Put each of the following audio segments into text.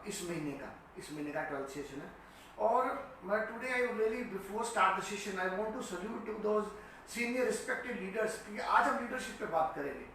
इस महीने का 12th सेशन है। और मैं today I really before start the session I want to salute to those senior respected leaders, क्योंकि आज हम लीडरशिप पे बात करेंगे।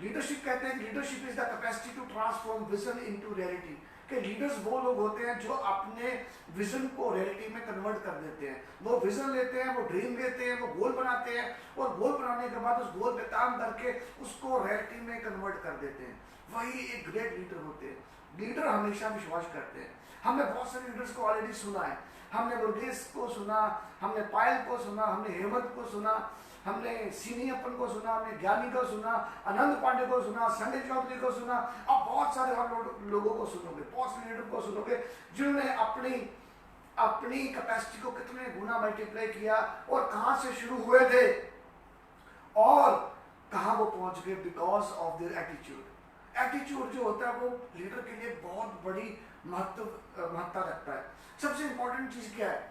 लीडरशिप कहते हैं leadership is the capacity to transform vision into reality. कि लीडर्स वो लोग होते हैं जो अपने विजन को रियलिटी में कन्वर्ट कर देते हैं। वो विजन लेते हैं, वो ड्रीम लेते हैं, वो गोल बनाते हैं और गोल बनाने के बाद उस गोल पे काम करके उसको रियलिटी में कन्वर्ट कर देते हैं। वही एक ग्रेट लीडर होते हैं। लीडर हमेशा विश्वास करते हैं। हमने बहुत सारे लीडर्स को ऑलरेडी सुना है। हमने मुर्गेश को सुना, हमने पायल को सुना, हमने हेमंत को सुना, हमने सीनियपन को सुना, हमने ज्ञानी को सुना, आनंद पांडे को सुना, संजय चौधरी को सुना, अब बहुत सारे और लोगों को सुनोगे, बहुत सारे लीडर को सुनोगे जिन्होंने अपनी कैपेसिटी को कितने गुना मल्टीप्लाई किया और कहां से शुरू हुए थे और कहां वो पहुंच गए because of their attitude. Attitude जो होता है वो लीडर के लिए बहुत बड़ी महत्ता रखता है। सबसे इंपॉर्टेंट चीज क्या है?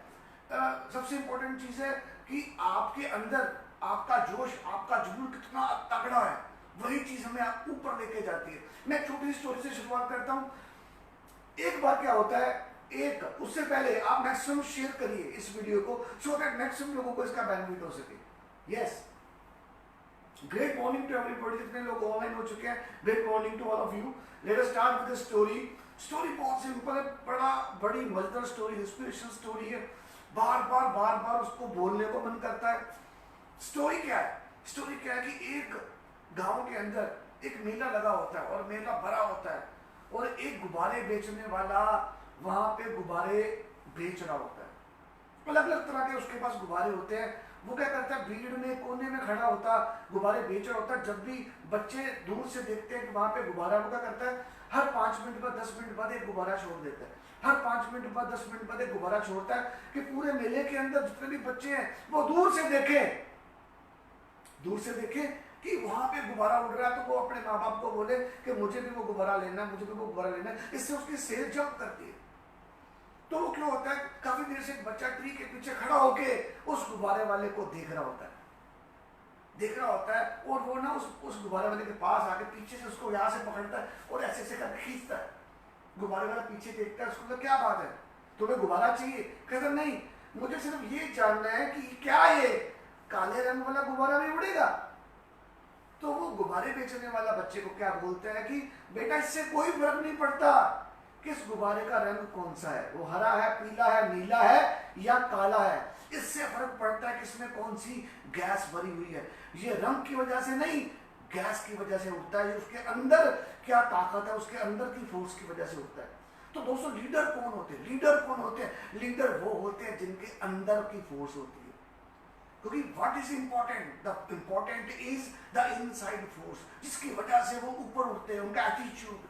सबसे इंपॉर्टेंट चीज है कि आपके अंदर आपका जोश, आपका जुनून कितना तगड़ा है, वही चीज हमें ऊपर लेके जाती है। मैं छोटी स्टोरी से शुरुआत करता हूं। एक बार क्या होता है, उससे पहले आप मैक्सिमम शेयर करिए इस वीडियो को सो दैट मैक्सिमम लोगों को इसका बेनिफिट हो सके। Yes, great morning to everybody. जितने लोग ऑनलाइन हो चुके हैं, great morning to all of you. Let us start with the story. Story बहुत सिंपल है, बड़ी मजेदार स्टोरी, इंस्पिरेशनल स्टोरी है। बार बार उसको बोलने को मन करता है। स्टोरी क्या है? स्टोरी क्या है कि एक गांव के अंदर एक मेला लगा होता है और मेला भरा होता है और एक गुब्बारे बेचने वाला वहां पे गुब्बारे बेच रहा होता है। अलग अलग तरह के उसके पास गुब्बारे होते हैं। वो क्या करता है, भीड़ में कोने में खड़ा होता, गुब्बारे बेच रहा होता है। जब भी बच्चे दूर से देखते हैं कि वहां पे गुब्बारा, वो क्या करता है, हर 5 मिनट बाद 10 मिनट बाद एक गुब्बारा छोड़ देता है। हर 5 मिनट बाद 10 मिनट बाद एक गुब्बारा छोड़ता है कि पूरे मेले के अंदर जितने भी बच्चे हैं वो दूर से देखें कि वहां पे गुब्बारा उड़ रहा है, तो वो अपने माँ बाप को बोले कि मुझे भी वो गुब्बारा लेना है, मुझे भी वो गुब्बारा लेना है। इससे उसकी सेल जंप करती है। तो वो क्या होता है, काफी देर से एक बच्चा ट्री के पीछे खड़ा होके उस गुब्बारे वाले को देख रहा होता है और वो ना उस गुब्बारे वाले के पास आके पीछे से उसको यहाँ से पकड़ता है और ऐसे करके खींचता है। गुब्बारे वाला पीछे देखता है, उसको क्या बात है, तुम्हें गुब्बारा चाहिए? कहता नहीं, मुझे सिर्फ ये जानना है कि क्या ये काले रंग वाला गुब्बारा भी उड़ेगा? तो वो गुब्बारे बेचने वाला बच्चे को क्या बोलता है कि बेटा इससे कोई फर्क नहीं पड़ता किस गुब्बारे का रंग कौन सा है, वो हरा है, पीला है, नीला है या काला है। इससे फर्क पड़ता है कि इसमें कौन सी गैस भरी हुई है। ये रंग की वजह से नहीं, गैस की वजह से उठता है। उसके अंदर क्या ताकत है, उसके अंदर की फोर्स की वजह से उठता है। तो दोस्तों, लीडर कौन होते हैं? लीडर वो होते हैं जिनके अंदर की फोर्स होती है। क्योंकि what is important? The important is the inside force, जिसकी वजह से वो ऊपर उठते हैं। उनका एटीट्यूड,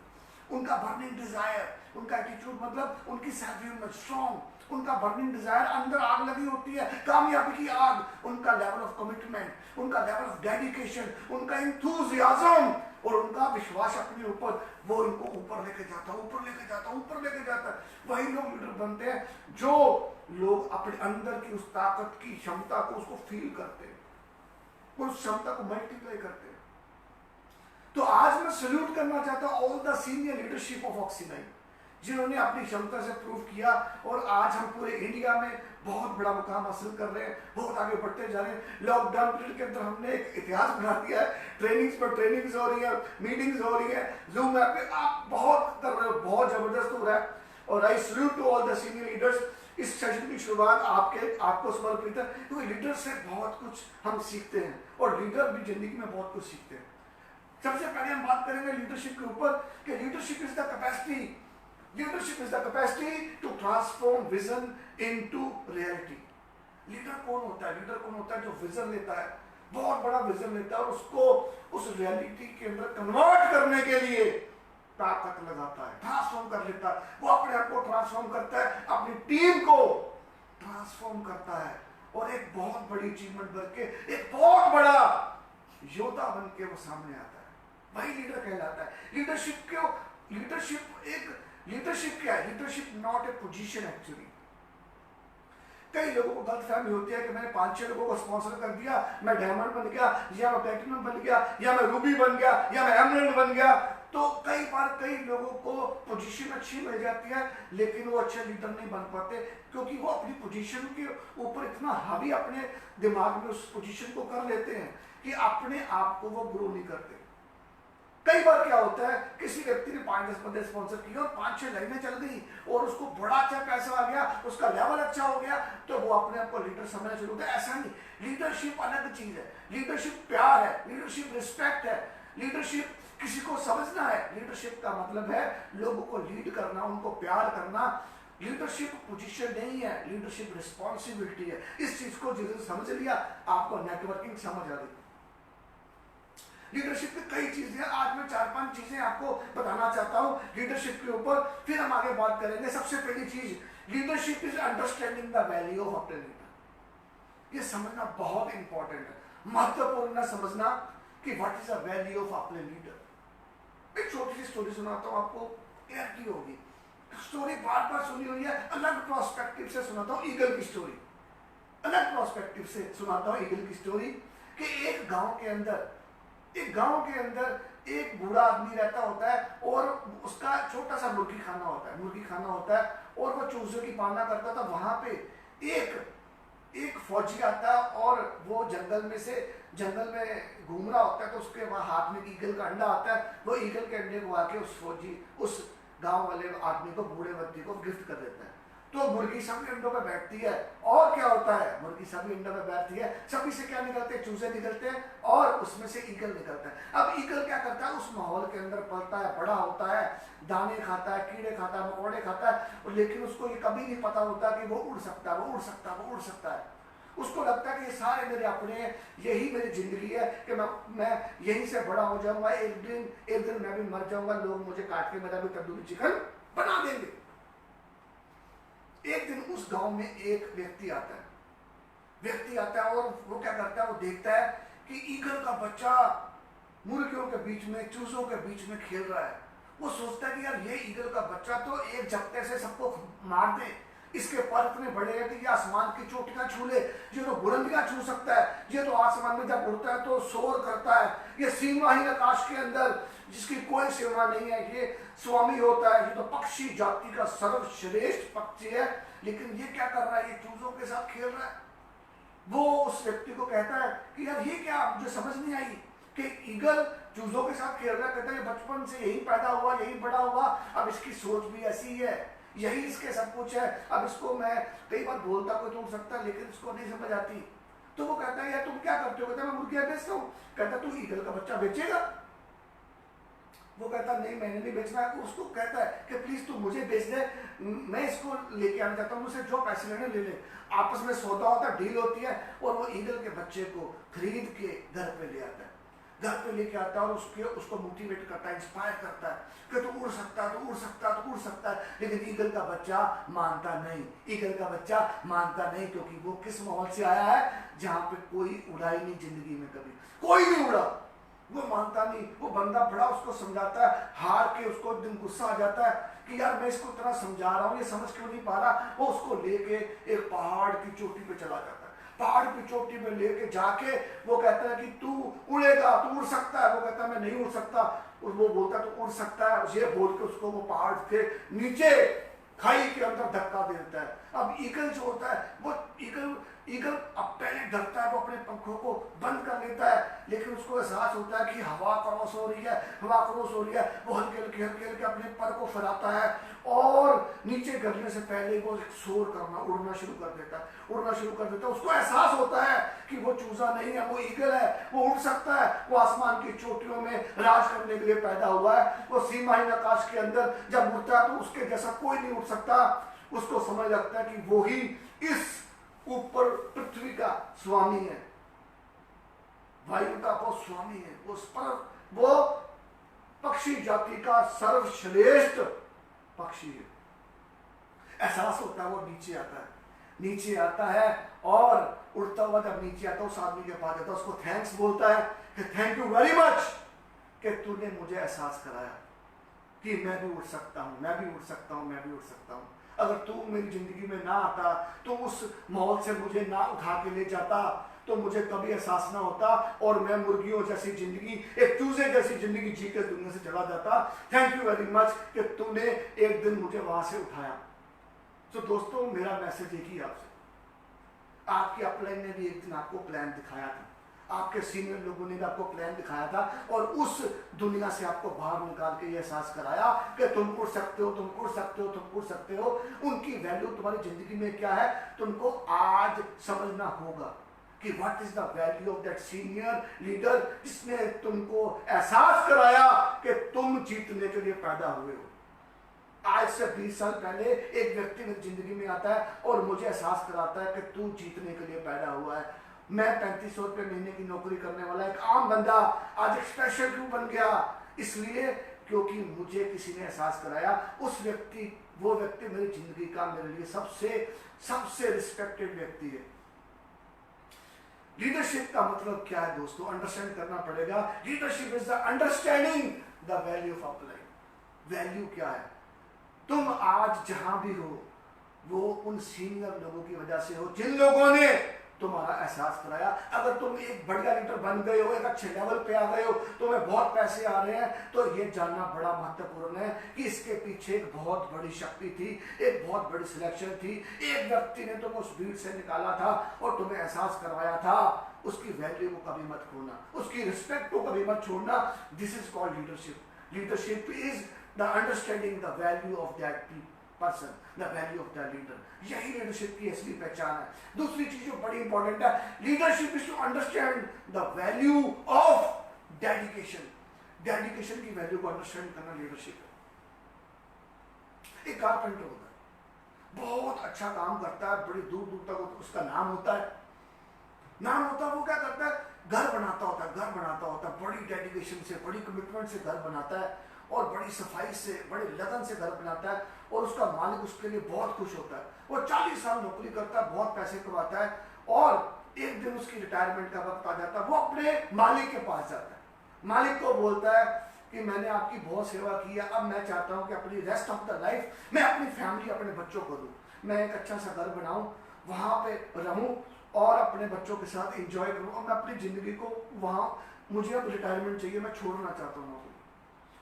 उनका बर्निंग डिजायर, उनका एटीट्यूड मतलब उनकी सेल्फ इमेज स्ट्रॉन्ग, उनका बर्निंग डिजायर, अंदर आग लगी होती है, कामयाबी की आग। उनका लेवल ऑफ कमिटमेंट, उनका लेवल ऑफ डेडिकेशन, उनका इंथुजियाज्म और उनका विश्वास अपने ऊपर, वो इनको ऊपर लेके जाता है। वही लोग लीडर बनते हैं जो लोग अपने अंदर की उस ताकत की क्षमता को उसको फील करते हैं, उस क्षमता को मल्टीप्लाई करते हैं। तो आज मैं सल्यूट करना चाहता हूं all the senior leadership of ऑक्सी9 जिन्होंने अपनी क्षमता से प्रूव किया और आज हम पूरे इंडिया में बहुत बड़ा मुकाम हासिल कर रहे हैं, बहुत आगे बढ़ते जा रहे हैं। लॉकडाउन पीरियड के अंदर हमने एक इतिहास बना दिया है। ट्रेनिंग्स पर ट्रेनिंग्स हो रही है, मीटिंग्स हो रही है, जूम ऐप पे आप बहुत कर रहे हो, बहुत जबरदस्त हो रहा है। और I salute to all the senior leaders. इस सेशन की शुरुआत आपको समर्पित है, क्योंकि लीडर से बहुत कुछ हम सीखते हैं और लीडर भी जिंदगी में बहुत कुछ सीखते हैं। सबसे पहले हम बात करेंगे लीडरशिप के ऊपर कि leadership is the capacity to transform vision into reality. Leader कौन होता है? जो विजन लेता है, बहुत बड़ा विजन लेता है और उसको उस रियलिटी के अंदर कन्वर्ट करने के लिए ताकत लगाता है, ट्रांसफॉर्म कर लेता है। वो अपने आप को ट्रांसफॉर्म करता है, अपनी टीम को ट्रांसफॉर्म करता है और एक बहुत बड़ी अचीवमेंट करके, एक बहुत बड़ा योद्धा बन के वो सामने आता है। वही लीडर कहलाता है। लीडरशिप क्या है? Leadership not a position actually. कई लोगों को गलतफहमी होती है कि मैंने 5-6 लोगों को स्पॉन्सर कर दिया, मैं डायमंड बन गया या मैं प्लैटिनम बन गया या मैं रूबी बन गया या मैं एमरल्ड बन गया। तो कई बार कई लोगों को पोजीशन अच्छी मिल जाती है लेकिन वो अच्छे लीडर नहीं बन पाते, क्योंकि वो अपनी पोजीशन के ऊपर इतना हावी अपने दिमाग में उस पोजीशन को कर लेते हैं कि अपने आप को वो ग्रो नहीं करते। कई बार क्या होता है, किसी व्यक्ति ने 5-10 बंदे स्पॉन्सर किए और 5-6 लाइनें चल गई और उसको बड़ा अच्छा पैसा आ गया, उसका लेवल अच्छा हो गया, तो वो अपने आप को लीडर समझना शुरू होता है। ऐसा नहीं, लीडरशिप अलग चीज है। लीडरशिप प्यार है, लीडरशिप रिस्पेक्ट है, लीडरशिप किसी को समझना है। लीडरशिप का मतलब है लोगों को लीड करना, उनको प्यार करना। लीडरशिप पोजीशन नहीं है, लीडरशिप रिस्पॉन्सिबिलिटी है। इस चीज को जिसने समझ लिया, आपको नेटवर्किंग समझ आ गई। लीडरशिप की कई चीजें, आज मैं 4-5 चीजें आपको बताना चाहता हूं लीडरशिप के ऊपर, फिर हम आगे बात करेंगे। सबसे पहली चीज, leadership is understanding the value of अपने लीडर। ये समझना बहुत इंपॉर्टेंट है, महत्वपूर्ण है समझना कि what is the value of अपने लीडर। एक छोटी सी स्टोरी सुनाता हूं आपको, क्लियरिटी होगी। स्टोरी बार बार सुनी हुई है, अलग प्रोस्पेक्टिव से सुनाता हूं। ईगल की स्टोरी, अलग प्रोस्पेक्टिव से सुनाता हूं ईगल की स्टोरी कि एक गांव के अंदर एक बूढ़ा आदमी रहता होता है और उसका छोटा सा मुर्गी खाना होता है और वो चूजे की पालना करता था। वहां पे एक फौजी आता है और वो जंगल में घूम रहा होता है, तो उसके वहां हाथ में ईगल का अंडा आता है। वो ईगल के अंडे को आके उस गांव वाले आदमी को, बूढ़े व्यक्ति को गिफ्ट कर देता है। तो मुर्गी सभी अंडों पे बैठती है और क्या होता है, मुर्गी सभी अंडों पे बैठती है, सभी से क्या निकलते हैं, चूजे निकलते हैं और उसमें से ईगल निकलता है। अब ईगल क्या करता है, उस माहौल के अंदर पलता है, बड़ा होता है, दाने खाता है, कीड़े खाता है, मकोड़े खाता है, लेकिन उसको ये कभी नहीं पता होता कि वो उड़ सकता है। उसको लगता है कि ये सारे मेरे अपने हैं, यही मेरी जिंदगी है कि मैं यहीं से बड़ा हो जाऊंगा, एक दिन मैं भी मर जाऊंगा, लोग मुझे काट के मेरा भी तंदूरी चिकन बना देंगे। एक दिन उस गांव में एक व्यक्ति आता है और वो क्या करता है, वो देखता है कि ईगल का बच्चा मुर्गियों के बीच में, चूजों के बीच में खेल रहा है। वो सोचता है कि यार ये ईगल का बच्चा तो एक झपटे से सबको मार दे, इसके पर इतने बड़े हैं कि ये आसमान की चोटियां छू ले, ये तो बुलंदियां छू सकता है, ये तो आसमान में जब उड़ता है तो शोर करता है, ये सीमाहीन आकाश के अंदर जिसकी कोई सीमा नहीं है, ये स्वामी होता है, ये तो पक्षी जाति का सर्वश्रेष्ठ पक्षी है, लेकिन ये क्या कर रहा है, ये चूजों के साथ खेल रहा है। वो उस व्यक्ति को कहता है कि यार ये क्या, मुझे समझ नहीं आई कि ईगल चूजों के साथ खेल रहा है। कहता है ये बचपन से यही पैदा हुआ, यही बड़ा हुआ, अब इसकी सोच भी ऐसी है, यही इसके सब कुछ है। अब इसको मैं कई बार बोलता कोई तो उड़ सकता है, लेकिन इसको नहीं समझ आती। तो वो कहता है यार तुम क्या करते हो, कहता है मैं मुर्गियां बेचता हूँ। कहता तू ईगल का बच्चा बेचेगा? वो कहता नहीं मैंने नहीं बेचना है। उसको कहता है कि प्लीज तू मुझे बेच दे, मैं इसको लेके आना चाहता हूँ, मुझसे जो पैसे लेने ले ले। आपस में सौदा होता है, डील होती है, और वो ईगल के बच्चे को खरीद के घर पे ले आता है। घर पे लेके आता है और उसको मोटिवेट करता है, इंस्पायर करता है कि तू उड़ सकता है, तू उड़ सकता है, तू उड़ सकता है। लेकिन ईगल का बच्चा मानता नहीं, ईगल का बच्चा मानता नहीं, क्योंकि वो किस माहौल से आया है जहाँ पे कोई उड़ा ही नहीं, जिंदगी में कभी कोई नहीं उड़ा। वो मानता नहीं। वो बंदा बड़ा उसको समझाता है, हार के उसको दिन गुस्सा आ जाता है कि यार मैं इसको इतना समझा रहा हूँ, ये समझ क्यों नहीं पा रहा। वो उसको लेके एक पहाड़ की चोटी पे चला जाता है। पहाड़ की चोटी पे लेके जाके वो कहता है कि तू उड़ेगा, तू उड़ सकता है। वो कहता है मैं नहीं उड़ सकता, और वो बोलता है तू उड़ सकता है। ये बोल के उसको वो पहाड़ के नीचे खाई के अंदर धक्का दे देता है। अब ईगल जो होता है, वो ईगल अब पहले डरता है, वो अपने पंखों को बंद कर लेता है, लेकिन उसको एहसास होता है कि हवा क्रॉस हो रही है, वो हल्के हल्के अपने पर को फैलाता है और नीचे गिरने से पहले वो शोर करना, उड़ना शुरू कर देता है। उसको एहसास होता है कि वो चूजा नहीं है, वो ईगल है, वो उड़ सकता है, वो आसमान की चोटियों में राज करने के लिए पैदा हुआ है। वो सीमाहीन आकाश के अंदर जब उड़ता है तो उसके जैसा कोई नहीं उड़ सकता। उसको समझ लगता है कि वो ही इस ऊपर पृथ्वी का स्वामी है, वायु का वो स्वामी है, वो पक्षी जाति का सर्वश्रेष्ठ पक्षी है। एहसास होता है, वो नीचे आता है और उड़ता हुआ जब नीचे आता है उस आदमी के पास जाता है, उसको थैंक्स बोलता है कि थैंक यू वेरी मच कि तूने मुझे एहसास कराया कि मैं भी उड़ सकता हूँ। अगर तू मेरी जिंदगी में ना आता, तो उस माहौल से मुझे ना उठा के ले जाता, तो मुझे कभी एहसास ना होता और मैं मुर्गियों जैसी जिंदगी, एक चूजे जैसी जिंदगी जी के दुनिया से चला जाता। थैंक यू वेरी मच कि तूने एक दिन मुझे वहां से उठाया। तो दोस्तों मेरा मैसेज एक ही आपसे, आपकी अपलाइन ने भी एक दिन आपको प्लान दिखाया था, आपके सीनियर लोगों ने भी आपको प्लान दिखाया था और उस दुनिया से आपको बाहर निकाल के ये एहसास कराया कि तुम उड़ सकते हो, तुम उड़ सकते हो, तुम उड़ सकते हो। उनकी वैल्यू तुम्हारी जिंदगी में क्या है तुमको आज समझना होगा कि what is the value of that senior leader जिसने तुमको एहसास कराया कि तुम जीतने के लिए पैदा हुए हो। आज से 20 साल पहले एक व्यक्ति मेरी जिंदगी में आता है और मुझे एहसास कराता है कि तू जीतने के लिए पैदा हुआ है। मैं 3500 रुपये महीने की नौकरी करने वाला एक आम बंदा आज एक स्पेशल क्यों बन गया? इसलिए क्योंकि मुझे किसी ने एहसास कराया। वो व्यक्ति मेरी जिंदगी का मेरे लिए सबसे रिस्पेक्टेड व्यक्ति है। लीडरशिप का मतलब क्या है दोस्तों? अंडरस्टैंड करना पड़ेगा। Leadership is the understanding the value of अपनी लाइफ। वैल्यू क्या है? तुम आज जहां भी हो वो उन सीनियर लोगों की वजह से हो जिन लोगों ने तुम्हारा एहसास कराया। अगर तुम एक बढ़िया लीडर बन गए हो, एक अच्छे लेवल पे आ गए हो, तुम्हें बहुत पैसे आ रहे हैं, तो ये जानना बड़ा महत्वपूर्ण है कि इसके पीछे एक बहुत बड़ी शक्ति थी, एक बहुत बड़ी सिलेक्शन थी। एक व्यक्ति ने तुम्हें उस भीड़ से निकाला था और तुम्हें एहसास करवाया था। उसकी वैल्यू को कभी मत खोना, उसकी रिस्पेक्ट को कभी मत छोड़ना। This is called leadership. Leadership is the understanding the value of that person, the value of the leader. यही लीडरशिप की असली पहचान है। दूसरी चीज जो बड़ी इंपॉर्टेंट है, leadership is to understand the value of dedication. Dedication की वैल्यू को अंडरस्टैंड करना लीडरशिप है। एक कारपेंटर होता है, बहुत अच्छा काम करता है, बड़ी दूर दूर तक उसका नाम होता है। वो क्या करता है? घर बनाता होता है, बड़ी डेडिकेशन से, बड़ी कमिटमेंट से घर बनाता है और बड़ी सफाई से, बड़े लगन से घर बनाता है और उसका मालिक उसके लिए बहुत खुश होता है। वो 40 साल नौकरी करता है, बहुत पैसे कमाता है और एक दिन उसकी रिटायरमेंट का वक्त आ जाता है। वो अपने मालिक के पास जाता है, मालिक को बोलता है कि मैंने आपकी बहुत सेवा की है, अब मैं चाहता हूँ कि अपनी रेस्ट ऑफ द लाइफ मैं अपनी फैमिली, अपने बच्चों को दूँ। मैं एक अच्छा सा घर बनाऊँ, वहाँ पे रहूँ और अपने बच्चों के साथ एंजॉय करूँ और मैं अपनी जिंदगी को वहाँ, मुझे अब रिटायरमेंट चाहिए, मैं छोड़ना चाहता हूँ।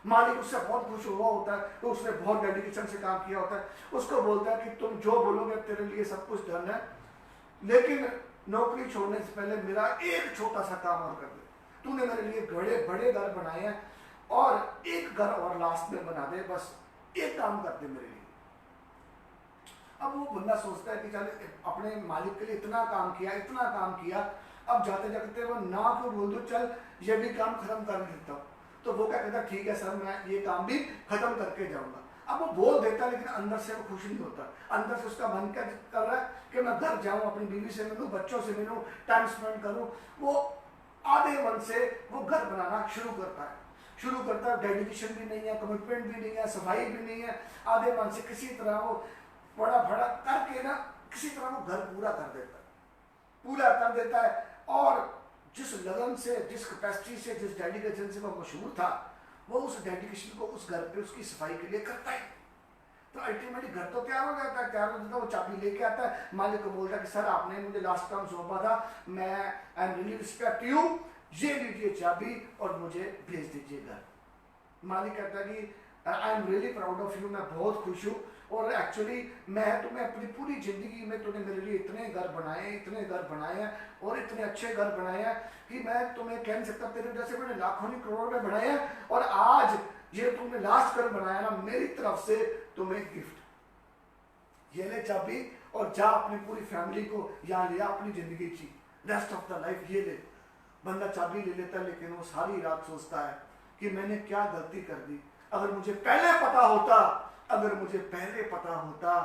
मालिक उससे बहुत खुश हुआ होता है, तो उसने बहुत डेडिकेशन से काम किया होता है। उसको बोलता है कि तुम जो बोलोगे तेरे लिए सब कुछ डन है, लेकिन नौकरी छोड़ने से पहले मेरा एक छोटा सा काम और कर दे। तूने मेरे लिए बड़े बड़े घर बनाए हैं और एक घर और लास्ट में बना दे, बस एक काम कर दे मेरे लिए। अब वो बंदा सोचता है कि चल अपने मालिक के लिए इतना काम किया, अब जाते जाते वो ना क्यों बोल दो, चल ये भी काम खत्म कर देता हूँ। तो वो क्या कहता है, ठीक है सर मैं ये काम भी खत्म करके जाऊंगा। अब वो बोल देता है लेकिन अंदर से वो खुश नहीं होता। अंदर से उसका मन क्या कर रहा है कि मैं घर जाऊं, अपनी बीवी से मिलूं, बच्चों से मिलूं, टाइम स्पेंड करूं। वो आधे मन से वो घर बनाना शुरू करता है। डेडिकेशन भी नहीं है, कमिटमेंट भी नहीं है, सफाई भी नहीं है। आधे मन से किसी तरह वो बड़ा करके ना किसी तरह वो घर पूरा कर देता है और जिस लगन से, जिस कैपेसिटी से, जिस डेडिकेशन से वो मशहूर था, वो उस डेडिकेशन को उस घर पे उसकी सफाई के लिए करता है। तो अल्टीमेटली घर तो तैयार हो जाता है, वो चाबी लेके आता है, मालिक को बोलता है कि सर आपने मुझे लास्ट काम सौंपा था, मैं I am really respect you, ये लीजिए चाबी और मुझे भेज दीजिए घर। मालिक कहता है कि I am really proud of you, मैं बहुत खुश हूँ और एक्चुअली मैं तुम्हें अपनी पूरी जिंदगी में तूने मेरे लिए इतने घर बनाए हैं और इतने अच्छे घर बनाए हैं कि मैं तुम्हें कह नहीं सकता, तेरे जैसे मैंने लाखों नहीं करोड़ों में बनाए हैं और आज ये तुमने लास्ट घर बनाया ना, मेरी तरफ से तुम्हें गिफ्ट, ये ले चाबी और जा अपनी पूरी फैमिली को यहाँ ले, अपनी जिंदगी जी, रेस्ट ऑफ द लाइफ ये ले। बंदा चाबी ले लेता है लेकिन वो सारी रात सोचता है कि मैंने क्या गलती कर दी। अगर मुझे पहले पता होता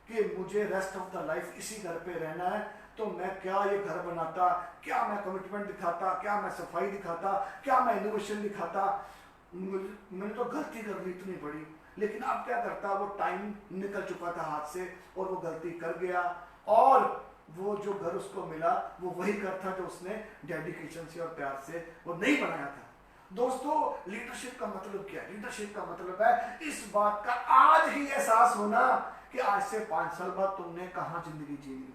कि मुझे रेस्ट ऑफ द लाइफ इसी घर पे रहना है, तो मैं क्या ये घर बनाता, क्या मैं कमिटमेंट दिखाता, क्या मैं सफाई दिखाता, क्या मैं इनोवेशन दिखाता। मैंने तो गलती कर ली इतनी बड़ी, लेकिन अब क्या करता, वो टाइम निकल चुका था हाथ से और वो गलती कर गया और वो जो घर उसको मिला वो वही घर था जो उसने डेडिकेशन से और प्यार से वो नहीं बनाया था। दोस्तों लीडरशिप का मतलब क्या है? लीडरशिप का मतलब है इस बात का आज ही एहसास होना कि आज से 5 साल बाद तुमने कहां जिंदगी जीनी,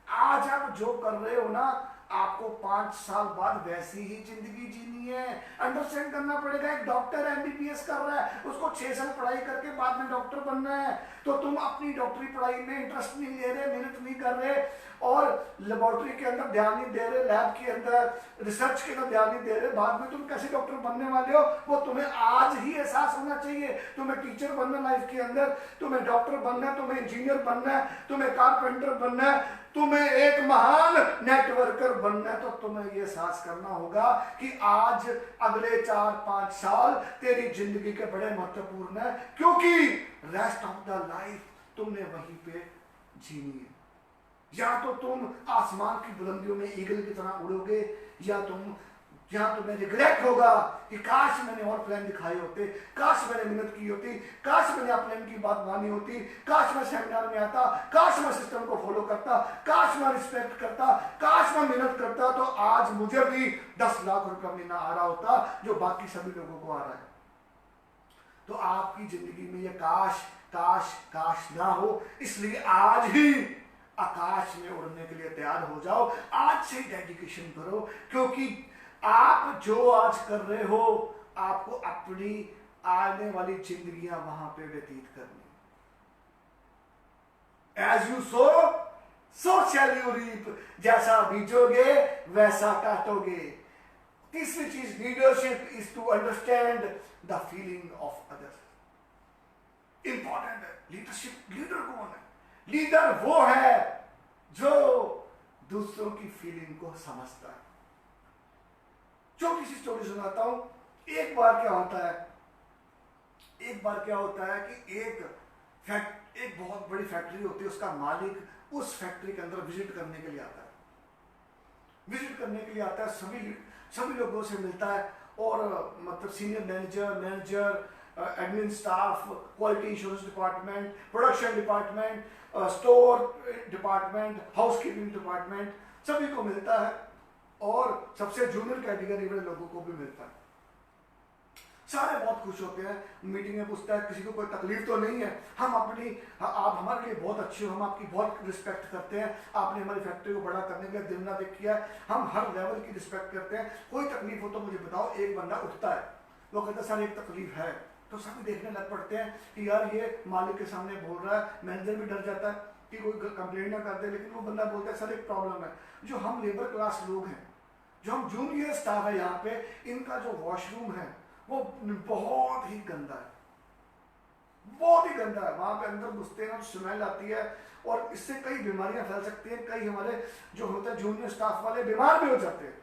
आज आप जो कर रहे हो ना, आपको 5 साल बाद वैसी ही जिंदगी जीनी है। अंडरस्टैंड करना पड़ेगा। एक डॉक्टर एमबीबीएस कर रहा है, उसको 6 साल पढ़ाई करके बाद में डॉक्टर बनना है, तो तुम अपनी डॉक्टरी पढ़ाई में इंटरेस्ट नहीं ले रहे, मेहनत नहीं कर रहे, और लेबोरेटरी के अंदर ध्यान नहीं दे रहे, लैब के अंदर रिसर्च के अंदर ध्यान नहीं दे रहे, बाद में तुम कैसे डॉक्टर बनने वाले हो वो तुम्हें आज ही एहसास होना चाहिए। तुम्हें टीचर बनना लाइफ के अंदर, तुम्हें डॉक्टर बनना है, तुम्हें इंजीनियर बनना है, तुम्हें कारपेंटर बनना है, तुम्हें एक महान नेटवर्कर बनना है, तो तुम्हें यह एहसास करना होगा कि आज अगले 4-5 साल तेरी जिंदगी के बड़े महत्वपूर्ण है, क्योंकि रेस्ट ऑफ द लाइफ तुमने वहीं पे जीनी है। या तो तुम आसमान की बुलंदियों में ईगल की तरह उड़ोगे, या तुम्हें रिग्रेट होगा कि काश मैंने और प्लान दिखाए होते, काश मैंने मेहनत की होती, काश मैंने अपने की बात मानी होती, काश मैं सेमिनार में आता, काश मैं सिस्टम को फॉलो करता, काश मैं रिस्पेक्ट करता, काश मैं मेहनत करता, तो आज मुझे भी 10 लाख रुपया महीना आ रहा होता जो बाकी सभी लोगों को आ रहा है। तो आपकी जिंदगी में ये काश काश काश ना हो, इसलिए आज ही आकाश में उड़ने के लिए तैयार हो जाओ। आज से डेडिकेशन करो, क्योंकि आप जो आज कर रहे हो आपको अपनी आने वाली जिंदगियां वहां पे व्यतीत करनी। As you sow so shall you reap, जैसा बीजोगे वैसा काटोगे। तीसरी चीज, leadership is to understand the feeling of others. Important है लीडरशिप। लीडर कौन है? लीडर वो है जो दूसरों की फीलिंग को समझता है। छोटी सी स्टोरी सुनाता हूं। एक बार क्या होता है कि एक बहुत बड़ी फैक्ट्री होती है, उसका मालिक उस फैक्ट्री के अंदर विजिट करने के लिए आता है। सभी लोगों से मिलता है, और मतलब senior manager, admin staff, quality insurance department, production department, store department, housekeeping department, सभी को मिलता है, और सबसे जूनियर कैटेगरी वाले लोगों को भी मिलता है। सारे बहुत खुश होते हैं। मीटिंग में पूछता है किसी को कोई तकलीफ तो नहीं है, आप हमारे लिए बहुत अच्छे हो, हम आपकी बहुत रिस्पेक्ट करते हैं, आपने हमारी फैक्ट्री को बड़ा करने के लिए दिन रात एक किया है, हम हर लेवल की रिस्पेक्ट करते हैं, कोई तकलीफ हो तो मुझे बताओ। एक बंदा उठता है, वो कहता है सर एक तकलीफ है। तो सभी देखने लग पड़ते हैं कि यार ये मालिक के सामने बोल रहा है। मैनेजर भी डर जाता है कि कोई कंप्लेंट ना कर दे, लेकिन वो बंदा बोलता है सर एक प्रॉब्लम है, जो हम लेबर क्लास लोग हैं, जो हम जूनियर स्टाफ है यहाँ पे, इनका जो वॉशरूम है वो बहुत ही गंदा है, वहां पे अंदर घुसते हैं, स्मेल आती है, और इससे कई बीमारियां फैल सकती हैं। कई हमारे जो होते हैं जूनियर स्टाफ वाले बीमार भी हो जाते हैं।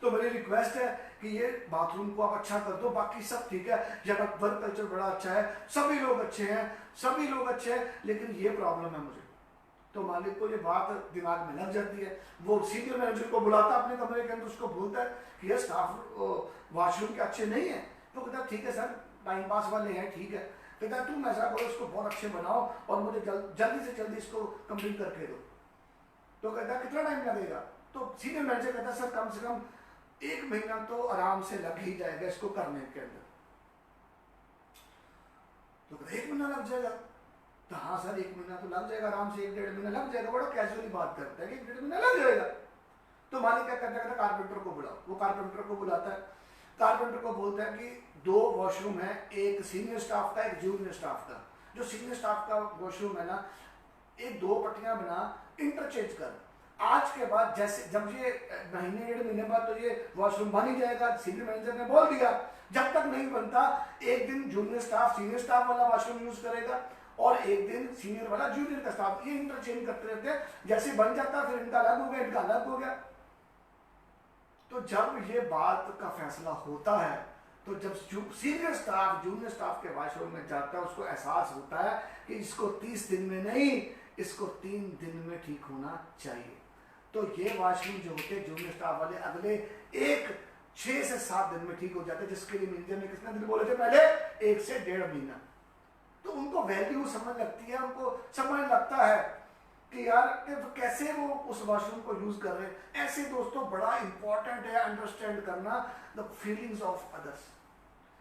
तो मेरी रिक्वेस्ट है कि ये बाथरूम को आप अच्छा कर दो, बाकी सब ठीक है, जगह वर्क कल्चर बड़ा अच्छा है, सभी लोग अच्छे हैं, लेकिन ये प्रॉब्लम है मुझे। तो मालिक को ये बात दिमाग में लग जाती है। वो सीनियर मैनेजर को बुलाता अपने कमरे के अंदर, उसको बोलता है कि ये स्टाफ वॉशरूम के अच्छे नहीं है। तो कहता ठीक है सर, टाइम पास वाले हैं, ठीक है। कहता तुम ऐसा करो, इसको बहुत अच्छे बनाओ और मुझे जल्दी से जल्दी इसको कंप्लीट करके दो। तो कहता कितना टाइम लगेगा? तो सीनियर मैनेजर कहता सर कम से कम 1 महीना तो आराम से लग ही जाएगा इसको करने के अंदर। तो कहता 1 महीना लग जाएगा? तो हाँ सर 1 महीना तो लग जाएगा, आराम से 1-1.5 महीना लग जाएगा। बड़ा कैजुअली बात करता है कि 1-1.5 महीना लग जाएगा। तो मालिक क्या करता है, कारपेंटर को बुलाओ। वो कारपेंटर को बुलाता है, कारपेंटर को बोलता है कि 2 वॉशरूम है, एक सीनियर स्टाफ का, एक जूनियर स्टाफ का। जो सीनियर स्टाफ का वॉशरूम है ना, एक 2 पट्टियां बना, इंटरचेंज कर। आज के बाद जैसे जब ये महीने 1.5 महीने बाद तो ये वॉशरूम बन ही जाएगा। सीनियर मैनेजर ने बोल दिया जब तक नहीं बनता एक दिन जूनियर स्टाफ सीनियर स्टाफ वाला वॉशरूम यूज करेगा, और एक दिन सीनियर वाला जूनियर का स्टाफ। ये इंटरचेंज करते रहते हैं, जैसे बन जाता फिर इनका अलग हो गया, इनका अलग हो गया। तो जब ये बात का फैसला होता है, तो जब सीनियर स्टाफ जूनियर स्टाफ के वॉशरूम में जाता है, उसको एहसास होता है कि इसको 30 दिन में नहीं, इसको 3 दिन में ठीक होना चाहिए। तो ये वॉशरूम जो होते हैं जूनियर स्टाफ वाले, अगले 6 से 7 दिन में ठीक हो जाते हैं, जिसके लिए मैनेजर ने कितने दिन बोले थे पहले? 1 से 1.5 महीना। तो उनको वैल्यू समझ लगती है, उनको समझ लगता है कि यार कैसे वो उस वॉशरूम को यूज कर रहे हैं। ऐसे दोस्तों बड़ा इंपॉर्टेंट है अंडरस्टैंड करना द फीलिंग्स ऑफ अदर्स,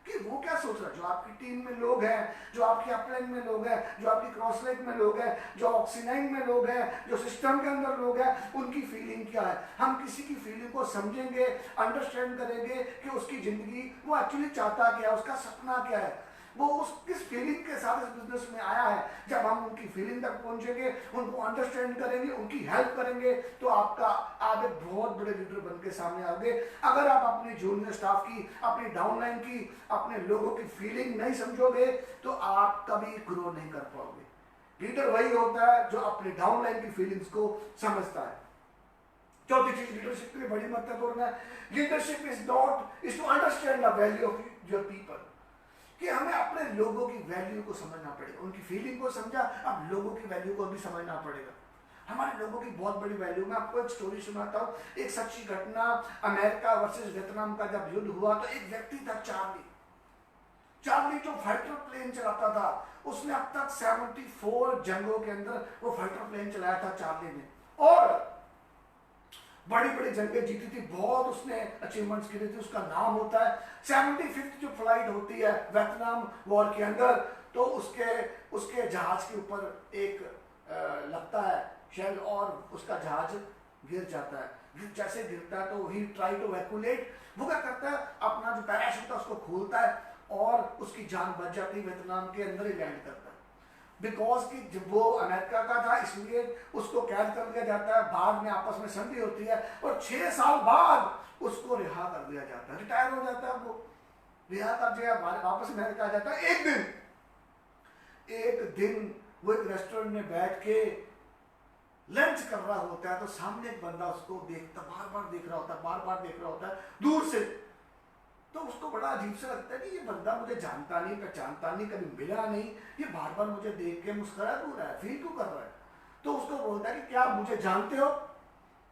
कि वो क्या सोच रहा है। जो आपकी टीम में लोग हैं, जो आपकी अपलाइन में लोग हैं, जो आपकी क्रॉसलाइन में लोग हैं, जो ऑक्सीनाइन में लोग हैं, जो सिस्टम के अंदर लोग हैं, उनकी फीलिंग क्या है। हम किसी की फीलिंग को समझेंगे, अंडरस्टैंड करेंगे कि उसकी जिंदगी वो एक्चुअली चाहता क्या है, उसका सपना क्या है, वो उस किस फीलिंग के साथ इस बिजनेस में आया है। जब हम उनकी फीलिंग तक पहुंचेंगे, उनको अंडरस्टैंड करेंगे, उनकी हेल्प करेंगे, तो आप एक बहुत बड़े लीडर बन के सामने आओगे। अगर आप अपने जूनियर स्टाफ की, अपनी डाउनलाइन की, अपने लोगों की फीलिंग नहीं समझोगे तो आप कभी ग्रो नहीं कर पाओगे। लीडर वही होता है जो अपने डाउनलाइन की फीलिंग्स को समझता है। चौथी चीज लीडरशिप के लिए बड़ी महत्वपूर्ण है। Leadership is to understand the value of your people, कि हमें अपने लोगों की वैल्यू को समझना पड़ेगा। उनकी फीलिंग को समझा, अब लोगों की वैल्यू को भी समझना पड़ेगा। हमारे लोगों की बहुत बड़ी वैल्यू। मैं आपको एक स्टोरी सुनाता हूँ, एक सच्ची घटना। अमेरिका वर्सेस वियतनाम का जब युद्ध हुआ तो एक व्यक्ति था चार्ली जो फाइटर प्लेन चलाता था। उसने अब तक 74 जंगों के अंदर वो फाइटर प्लेन चलाया था चार्ली ने, और बड़ी बड़ी जंगें जीती थी, बहुत उसने अचीवमेंट्स की थी। उसका नाम होता है 75th जो फ्लाइट होती है वियतनाम वॉर के अंदर, तो उसके जहाज के ऊपर एक लगता है शेल और उसका जहाज गिर जाता है। जैसे गिरता है तो ही ट्राई टू वैक्यूलेट, वो क्या करता है, अपना जो पैराशूट है उसको खोलता है और उसकी जान बच जाती है, वियतनाम के अंदर ही लैंड करता है। बिकॉज कि जब वो अमेरिका का था इसलिए उसको कैद कर दिया जाता है। बाद में आपस में संधि होती है और 6 साल बाद उसको रिहा कर दिया जाता है, रिटायर हो जाता है। वो रिहा कर दिया, वापस अमेरिका आ जाता है। एक दिन वो एक रेस्टोरेंट में बैठ के लंच कर रहा होता है, तो सामने एक बंदा उसको देखता, बार बार देख रहा होता है दूर से। तो उसको बड़ा अजीब सा लगता है कि ये बंदा मुझे जानता नहीं, पहचानता नहीं, कभी मिला नहीं, ये बार बार मुझे देख के मुस्कुरा क्यों रहा है, फील क्यों कर रहा है। तो उसको बोलता है कि क्या आप मुझे जानते हो।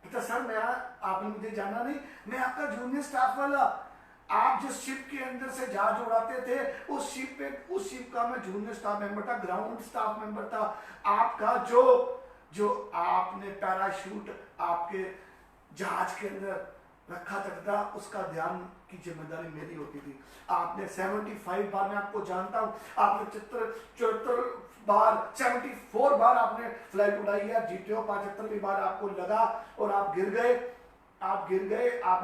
कहता सर आपने मुझे जाना नहीं, मैं आपका जूनियर स्टाफ वाला, आप जिस शिप के अंदर से जहाज उड़ाते थे उस शिप का मैं जूनियर स्टाफ मेंबर था, ग्राउंड स्टाफ मेंबर था। आपका जो आपने पैराशूट आपके जहाज के अंदर रखा था उसका ध्यान की जिम्मेदारी मेरी होती थी। आपने 75 बार, मैं आपको जानता हूं, आपने 74 बार आपने फ्लाइट उड़ाई है, जीते हो। 75वीं बार आपको लगा और आप गिर गए, आपने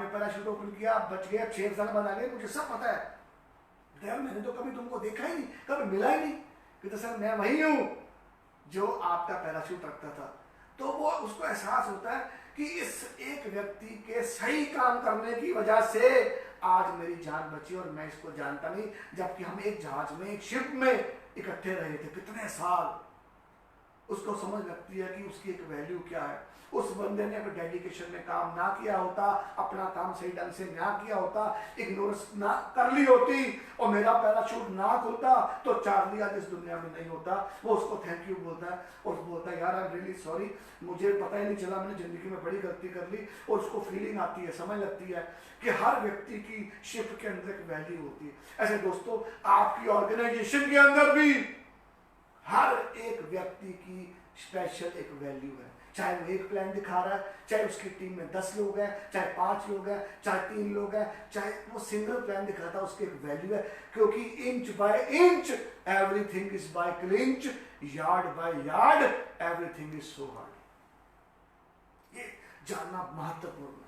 पैराशूट ओपन किया, आप बच गए, 6 साल बाद आ गए, मुझे सब पता है। यार मैंने तो कभी तुमको देखा ही नहीं, कभी मिला ही नहीं। कहते सर मैं वही हूं जो आपका पैराशूट रखता था। तो वो उसको एहसास होता है कि इस एक व्यक्ति के सही काम करने की वजह से आज मेरी जान बची और मैं इसको जानता नहीं, जबकि हम एक जहाज में, एक शिप में इकट्ठे रहे थे कितने साल। उसको समझ लगती है कि उसकी एक वैल्यू क्या है। उस बंदे ने अगर डेडिकेशन में काम ना किया होता, अपना काम सही ढंग से ना किया होता, इग्नोरेंस ना कर ली होती और मेरा पैराशूट ना खुलता, तो चार्ली आज इस दुनिया में नहीं होता। वो उसको थैंक यू बोलता है और बोलता है यार आई एम रियली सॉरी, मुझे पता ही नहीं चला, मैंने जिंदगी में बड़ी गलती कर ली। और उसको फीलिंग आती है, समझ लगती है कि हर व्यक्ति की शिप के अंदर एक वैल्यू होती है। ऐसे दोस्तों आपकी ऑर्गेनाइजेशन के अंदर भी हर एक व्यक्ति की स्पेशल एक वैल्यू है। चाहे वो एक प्लान दिखा रहा है, चाहे उसकी टीम में 10 लोग हैं, चाहे 5 लोग हैं, चाहे 3 लोग हैं, चाहे वो सिंगल प्लान दिखाता है, उसकी एक वैल्यू है। क्योंकि inch by inch everything is by clinch, yard by yard everything is so hard. ये जानना महत्वपूर्ण है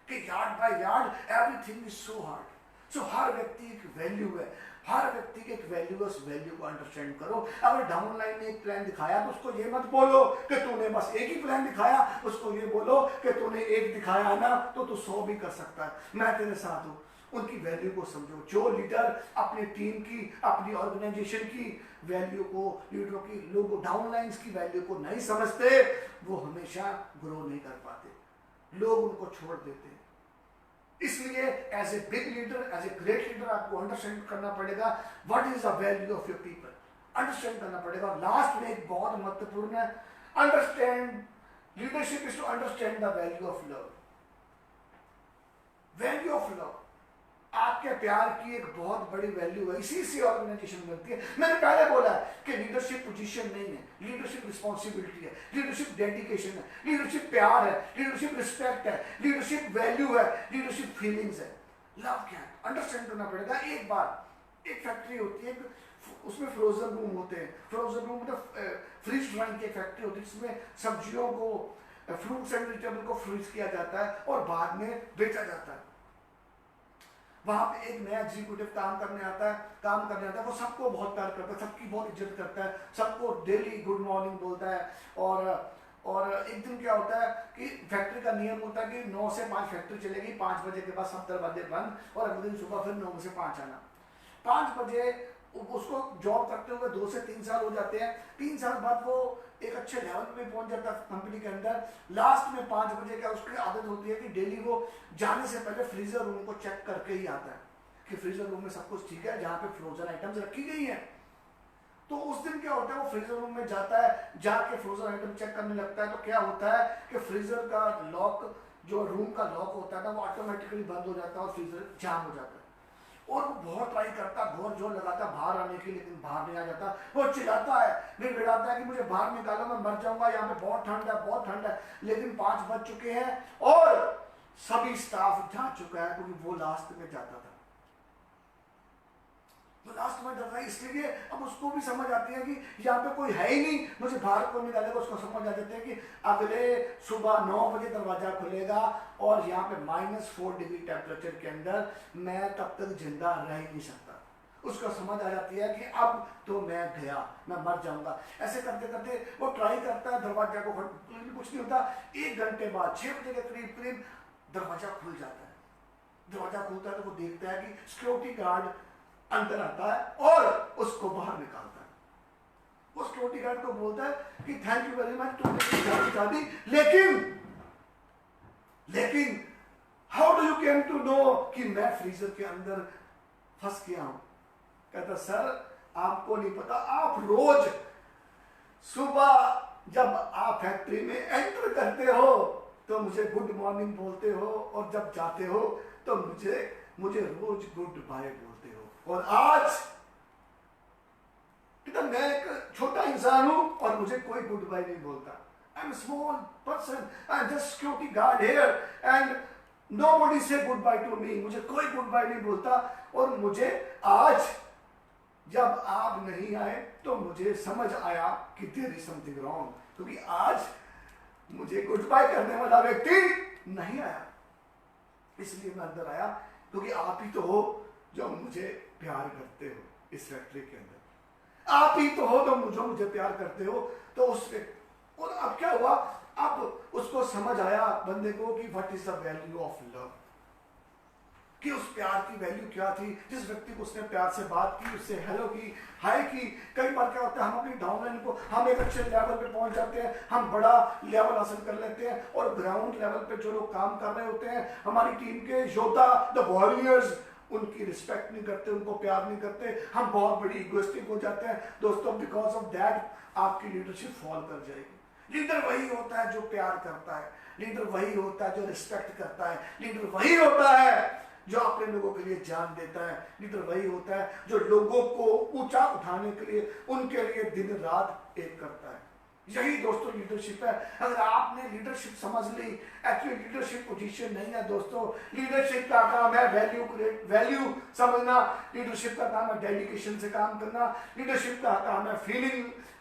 कि yard by yard everything is so hard. So हर व्यक्ति एक वैल्यू है, हर व्यक्ति की एक वैल्यू है, उस वैल्यू को अंडरस्टैंड करो। अगर डाउनलाइन ने एक प्लान दिखाया तो उसको ये मत बोलो कि तूने बस एक ही प्लान दिखाया, उसको ये बोलो कि तूने एक दिखाया ना तो तू 100 भी कर सकता है, मैं तेरे साथ हूं। उनकी वैल्यू को समझो। जो लीडर अपनी टीम की, अपनी ऑर्गेनाइजेशन की वैल्यू को, लीडरों की, लोगों डाउनलाइंस की वैल्यू को नहीं समझते, वो हमेशा ग्रो नहीं कर पाते, लोग उनको छोड़ देते हैं। इसलिए as a big leader, as a great leader आपको अंडरस्टैंड करना पड़ेगा what is the value of your people, understand करना पड़ेगा। और लास्ट में एक बहुत महत्वपूर्ण है, understand, leadership is to understand the value of love. Value of love, आपके प्यार की एक बहुत बड़ी वैल्यू है, इसी से ऑर्गेनाइजेशन बनती है। मैंने पहले बोला कि लीडरशिप पोजीशन नहीं है, लीडरशिप रिस्पॉन्सिबिलिटी है, लीडरशिप डेडिकेशन है, लीडरशिप प्यार है, लीडरशिप रिस्पेक्ट है, लीडरशिप वैल्यू है, लीडरशिप फीलिंग्स है। लव क्या है अंडरस्टैंड करना पड़ेगा। एक बार एक फैक्ट्री होती है, उसमें फ्रोजन रूम होते हैं। फ्रोजन रूम मतलब फ्रीज ड्राइंग की फैक्ट्री होती है जिसमें सब्जियों को, फ्रूट्स एंड वेजिटेबल को फ्रीज किया जाता है और बाद में बेचा जाता है। वहां पे एक नया एग्जीक्यूटिव काम करने आता है, वो सबको बहुत प्यार करता है, सबकी बहुत इज्जत करता है, सबको डेली गुड मॉर्निंग बोलता है। और एक दिन क्या होता है कि फैक्ट्री का नियम होता है कि 9 से 5 फैक्ट्री चलेगी, 5 बजे के बाद सब दरवाजे बंद, और अगले दिन सुबह फिर 9 से 5 आना। 5 बजे उसको जॉब करते हुए 2 से 3 साल हो जाते हैं। 3 साल बाद वो एक अच्छे लेवल पे पहुंच जाता है कंपनी के अंदर। लास्ट में 5 बजे का उसकी आदत होती है कि डेली वो जाने से पहले फ्रीजर रूम को चेक करके ही आता है कि फ्रीजर रूम में सब कुछ ठीक है, जहाँ पे फ्रोजन आइटम्स रखी गई है। तो उस दिन क्या होता है, वो फ्रीजर रूम में जाता है, जाके फ्रोजन आइटम चेक करने लगता है। तो क्या होता है कि फ्रीजर का लॉक, जो रूम का लॉक होता है ना, वो ऑटोमेटिकली बंद हो जाता है और फ्रीजर जाम हो जाता है। और वो बहुत ट्राई करता, बहुत जोर लगाता बाहर आने की, लेकिन बाहर नहीं आ जाता। वो चिल्लाता है, गिड़गिड़ाता है कि मुझे बाहर निकालो, मैं मर जाऊंगा, यहाँ पे बहुत ठंड है, बहुत ठंड है। लेकिन 5 बज चुके हैं और सभी स्टाफ जा चुका है, क्योंकि वो लास्ट में जाता था। तो लास्ट में जाता है, इसलिए अब उसको भी समझ आती है कि यहाँ पे कोई है ही नहीं, मुझे बाहर को निकालेगा। उसको समझ आ जाती है कि अगले सुबह 9 बजे दरवाजा खुलेगा और यहाँ पे -4 डिग्री टेम्परेचर के अंदर मैं तब तक जिंदा रह ही नहीं सकता। उसको समझ आ जाती है कि अब तो मैं गया, मैं मर जाऊंगा। ऐसे करते करते वो ट्राई करता है, दरवाजा को कुछ नहीं होता। 1 घंटे बाद 6 बजे के करीब करीब दरवाजा खुल जाता है। दरवाजा खुलता है तो वो देखता है कि सिक्योरिटी गार्ड अंदर आता है और उसको बाहर निकालता है। वो सिक्योरिटी गार्ड को बोलता है कि थैंक यू वेरी मच, तुमने जान बचा दी, लेकिन how do you came to know कि मैं फ्रीजर के अंदर फंस गया हूं। कहता सर आपको नहीं पता, आप रोज सुबह जब आप फैक्ट्री में एंटर करते हो तो मुझे गुड मॉर्निंग बोलते हो, और जब जाते हो तो मुझे रोज गुड बाय बोलते हो। और आज मैं एक छोटा इंसान हूं और मुझे कोई गुड बाय नहीं बोलता। I am small person, I am just security guard here and nobody से गुड बाय टू मी। मुझे कोई गुड बाय नहीं बोलता। और मुझे आज जब आप नहीं आए तो मुझे समझ आया कि देयर इज समथिंग रॉन्ग, क्योंकि आज मुझे गुड बाय करने वाला व्यक्ति नहीं आया। इसलिए मैं अंदर आया, क्योंकि आप ही तो हो जो मुझे प्यार करते हो इस फैक्ट्री के अंदर। आप ही तो हो तो मुझे प्यार करते हो। तो और अब क्या हुआ, अब उसको समझ आया बंदे को कि what is the value of love, कि उस प्यार की वैल्यू क्या थी। जिस व्यक्ति को उसने प्यार से बात की, उससे हेलो की, हाय की। कई बार क्या होता है, हम अपनी डाउनलाइन को, हम एक अच्छे लेवल पे पहुंच जाते हैं, हम बड़ा लेवल हासिल कर लेते हैं, और ग्राउंड लेवल पे जो लोग काम कर रहे होते हैं, हमारी टीम के योद्धा, द वॉरियर्स, उनकी रिस्पेक्ट नहीं करते, उनको प्यार नहीं करते। हम बहुत बड़ी इगोइस्टिक हो जाते हैं दोस्तों। बिकॉज ऑफ दैट आपकी लीडरशिप फॉल कर जाएगी। लीडर वही होता है जो प्यार करता है, लीडर वही होता है जो रिस्पेक्ट करता है, लीडर वही होता है जो अपने लोगों के लिए जान देता है, लीडर वही होता है जो लोगों को ऊंचा उठाने के लिए, उनके लिए दिन रात एक करता है। यही दोस्तों लीडरशिप है। अगर आपने लीडरशिप समझ ली, एक्चुअली लीडरशिप पोजीशन नहीं है दोस्तों। लीडरशिप का काम है वैल्यू समझना, लीडरशिप का काम है डेडिकेशन से काम करना, लीडरशिप का काम है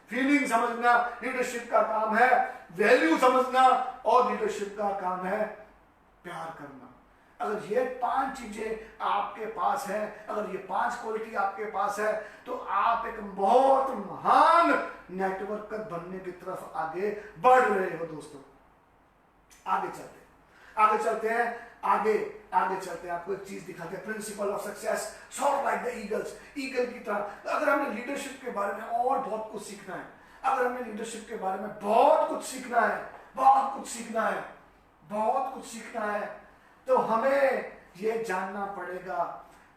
फीलिंग समझना, लीडरशिप का काम है वैल्यू समझना, और लीडरशिप का काम है प्यार करना। अगर ये 5 चीजें आपके पास है, अगर ये 5 क्वालिटी आपके पास है, तो आप एक बहुत महान नेटवर्कर बनने की तरफ आगे बढ़ रहे हो दोस्तों। आगे चलते हैं, आपको एक चीज दिखाते हैं, principle of success, sort like the eagle की तरह। अगर हमें लीडरशिप के बारे में और बहुत कुछ सीखना है, अगर हमें लीडरशिप के बारे में बहुत कुछ सीखना है, तो हमें यह जानना पड़ेगा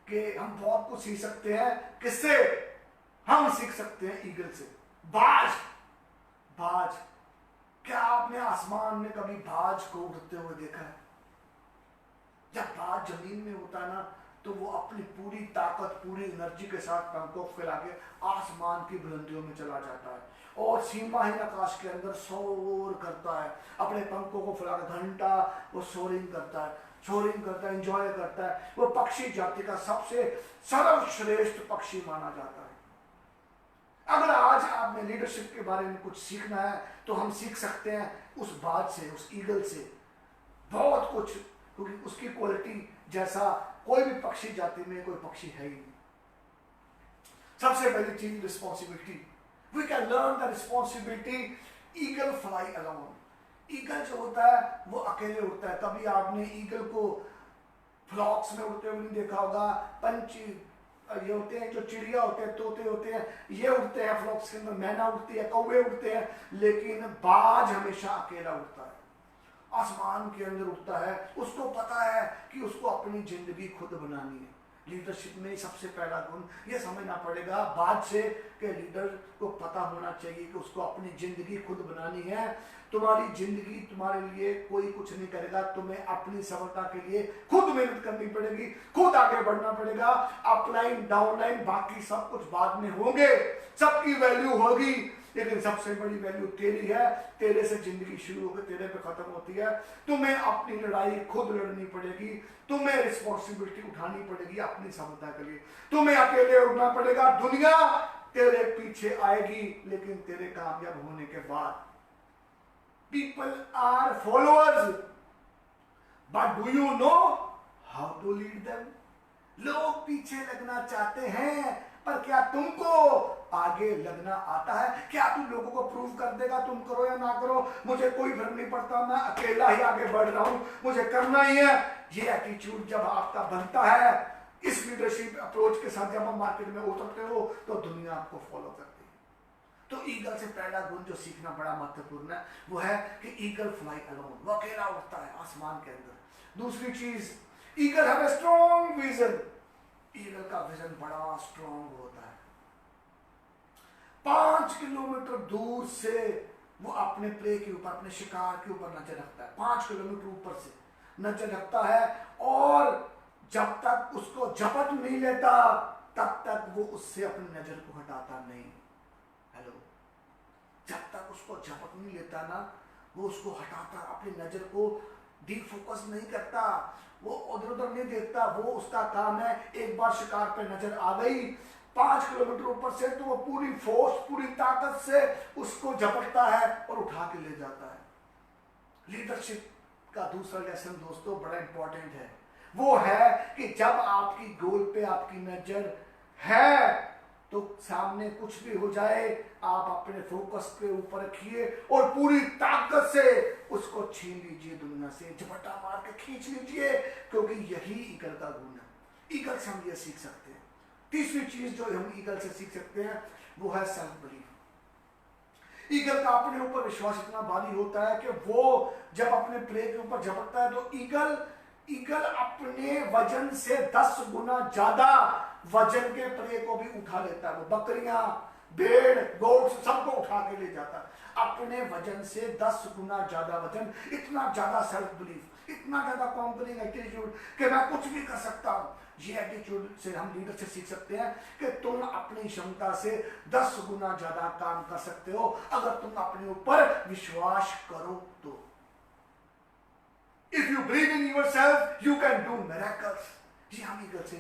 कि हम बहुत कुछ सीख सकते हैं। किससे? हम सीख सकते हैं ईगल से। बाज, क्या आपने आसमान में कभी बाज को उड़ते हुए देखा है? जब बाज जमीन में होता है ना, तो वो अपनी पूरी ताकत, पूरी एनर्जी के साथ पंखों फैला के आसमान की बुलंदियों में चला जाता है और सीमाहीन आकाश के अंदर सोर करता है, अपने पंखों को फैला के घंटा वो सोरिंग करता है। सोरिंग करता है, एंजॉय करता है। वो पक्षी जाति का सबसे सर्वश्रेष्ठ पक्षी माना जाता है। अगर आज आपने लीडरशिप के बारे में कुछ सीखना है तो हम सीख सकते हैं उस बात से, उस ईगल से बहुत कुछ, क्योंकि उसकी क्वालिटी जैसा कोई भी पक्षी जाति में कोई पक्षी है ही नहीं। सबसे पहली चीज responsibility. We can learn the responsibility. Eagle fly alone. Eagle जो होता है वो अकेले उड़ता है। कभी आपने ईगल को फ्लॉक्स में उड़ते हुए नहीं देखा होगा। पंछी ये होते हैं जो चिड़िया होते हैं, तोते होते हैं, ये उड़ते हैं फ्लॉक्स के अंदर, मैना उड़ती है, कौवे उड़ते हैं, लेकिन बाज हमेशा अकेला उड़ता है, आसमान के अंदर उड़ता है। उसको पता है कि उसको अपनी जिंदगी खुद बनानी है। लीडरशिप में सबसे पहला गुण ये समझना पड़ेगा बात से कि लीडर को पता होना चाहिए कि उसको अपनी जिंदगी खुद बनानी है। तुम्हारी जिंदगी तुम्हारे लिए कोई कुछ नहीं करेगा। तुम्हें अपनी सफलता के लिए खुद मेहनत करनी पड़ेगी, खुद आगे बढ़ना पड़ेगा। अपलाइन डाउनलाइन बाकी सब कुछ बाद में होंगे, सबकी वैल्यू होगी, लेकिन सबसे बड़ी वैल्यू तेरी है। तेरे से जिंदगी शुरू होकर तेरे पे खत्म होती है। तुम्हें अपनी लड़ाई खुद लड़नी पड़ेगी। तुम्हें रिस्पॉन्सिबिलिटी उठानी पड़ेगी अपनी सफलता के लिए। तुम्हें अकेले उड़ना पड़ेगा। दुनिया तेरे पीछे आएगी, लेकिन तेरे कामयाब होने के बाद। People are followers, but do you know how to lead them? लोग पीछे लगना चाहते हैं, पर क्या तुमको आगे लगना आता है? क्या तुम लोगों को प्रूव कर देगा? तुम करो या ना करो, मुझे कोई फर्क नहीं पड़ता, मैं अकेला ही आगे बढ़ रहा हूं, मुझे करना ही है। ये एटीट्यूड जब आपका बनता है, इस लीडरशिप अप्रोच के साथ जब आप मार्केट में उतरते हो, तो दुनिया आपको फॉलो करती है। तो ईगल से पहला गुण जो सीखना बड़ा महत्वपूर्ण है वो है कि ईगल फ्लाई अलोन, वो अकेला उड़ता है आसमान के अंदर। दूसरी चीज, eagle have a strong vision. Eagle का विजन बड़ा स्ट्रॉन्ग होता है। 5 किलोमीटर दूर से वो अपने प्रे के ऊपर, अपने शिकार के ऊपर नजर रखता है। 5 किलोमीटर ऊपर से नजर रखता है, और जब तक उसको झपट नहीं लेता तब तक वो उससे अपनी नजर को हटाता नहीं। हेलो, जब तक उसको झपट नहीं लेता ना, वो उसको हटाता, अपनी नजर को डीफोकस नहीं करता, वो उधर उधर नहीं देखता। वो उसका काम है, एक बार शिकार पे नजर आ गई 5 किलोमीटर ऊपर से, तो वो पूरी फोर्स, पूरी ताकत से उसको झपटता है और उठा के ले जाता है। लीडरशिप का दूसरा लेसन दोस्तों बड़ा इंपॉर्टेंट है। वो है कि जब आपकी गोल पे आपकी नजर है, तो सामने कुछ भी हो जाए, आप अपने फोकस के ऊपर रखिए और पूरी ताकत से उसको छीन लीजिए, दुनिया से झपटा मार के खींच लीजिए, क्योंकि यही ईगल का गुण है। ईगल से हम ये सीख सकते हैं। तीसरी चीज जो हम ईगल से सीख सकते हैं वो है सेल्फ बिलीफ। ईगल का अपने ऊपर विश्वास इतना भारी होता है कि वो जब अपने प्रे के ऊपर झपटता है, तो ईगल अपने वजन से 10 गुना ज्यादा वजन के प्रे को भी उठा लेता है। वो बकरियां, भेड़, गोट सबको उठा के ले जाता है। अपने वजन से 10 गुना ज्यादा वजन, इतना ज्यादा सेल्फ बिलीफ, इतना ज्यादा कॉन्करिंग एटीट्यूड कि मैं कुछ भी कर सकता हूं। ये एटीट्यूड से हम लीडर से सीख सकते हैं कि तुम अपनी क्षमता से 10 गुना ज्यादा काम कर सकते हो, अगर तुम अपने ऊपर विश्वास करो तो। If you believe in yourself, you can do miracles. जी हम ईगल से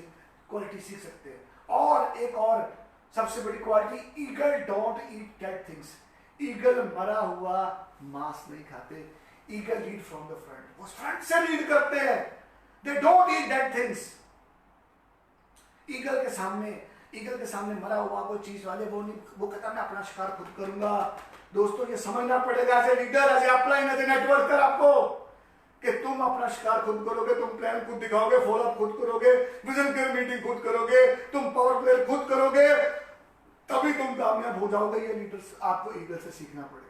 क्वालिटी सीख सकते हैं। और एक और सबसे बड़ी quality, eagle don't eat dead things. Eagle मरा हुआ मांस नहीं खाते। Eagle lead from the front, वो फ्रंट से लीड करते हैं। They don't eat dead things. Eagle के सामने मरा हुआ कोई चीज वाले वो नहीं, वो कहता मैं अपना शिकार खुद करूंगा। दोस्तों ये समझना पड़ेगा as a leader, as a upline, as a networker आपको, कि तुम अपना शिकार खुद करोगे, तुम प्लान खुद दिखाओगे, फॉलोअप खुद करोगे, विजन की मीटिंग खुद करोगे, तुम पावर प्ले खुद करोगे, तभी तुम कामयाब हो जाओगे। ये लीडर्स आपको ईगल से सीखना पड़ेगा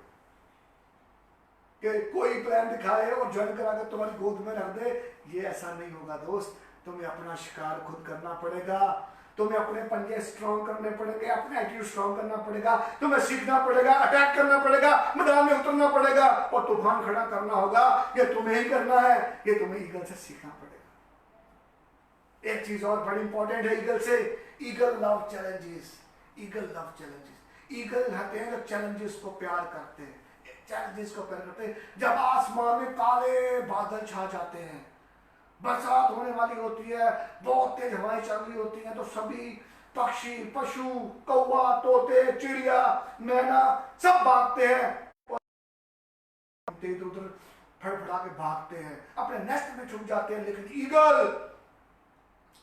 कि कोई प्लान दिखाए और ज्वाइन करा के तुम्हारी गोद में रख दे, ये ऐसा नहीं होगा दोस्त। तुम्हें अपना शिकार खुद करना पड़ेगा, तुम्हें अपने पंजे स्ट्रॉन्ग करने पड़ेंगे, अपने एटीट्यूड स्ट्रॉन्ग करना पड़ेगा, तुम्हें सीखना पड़ेगा, अटैक करना पड़ेगा, मैदान में उतरना पड़ेगा और तूफान खड़ा करना होगा। ये तुम्हें ही करना है, ये तुम्हें ईगल से सीखना पड़ेगा। एक चीज और बड़ी इंपॉर्टेंट है ईगल से, eagle love challenges. Eagle love challenges. Eagle रहते हैं जो चैलेंजेस को प्यार करते हैं, चैलेंजेस को प्यार करते हैं। जब आसमान में काले बादल छा जाते हैं, बरसात होने वाली होती है, बहुत तेज हवाएं चल रही होती हैं, तो सभी पक्षी, पशु, कौवा, तोते, चिड़िया, मैना सब भागते हैं, इधर उधर फड़फड़ा के भागते हैं, अपने नेस्ट में छुप जाते हैं। लेकिन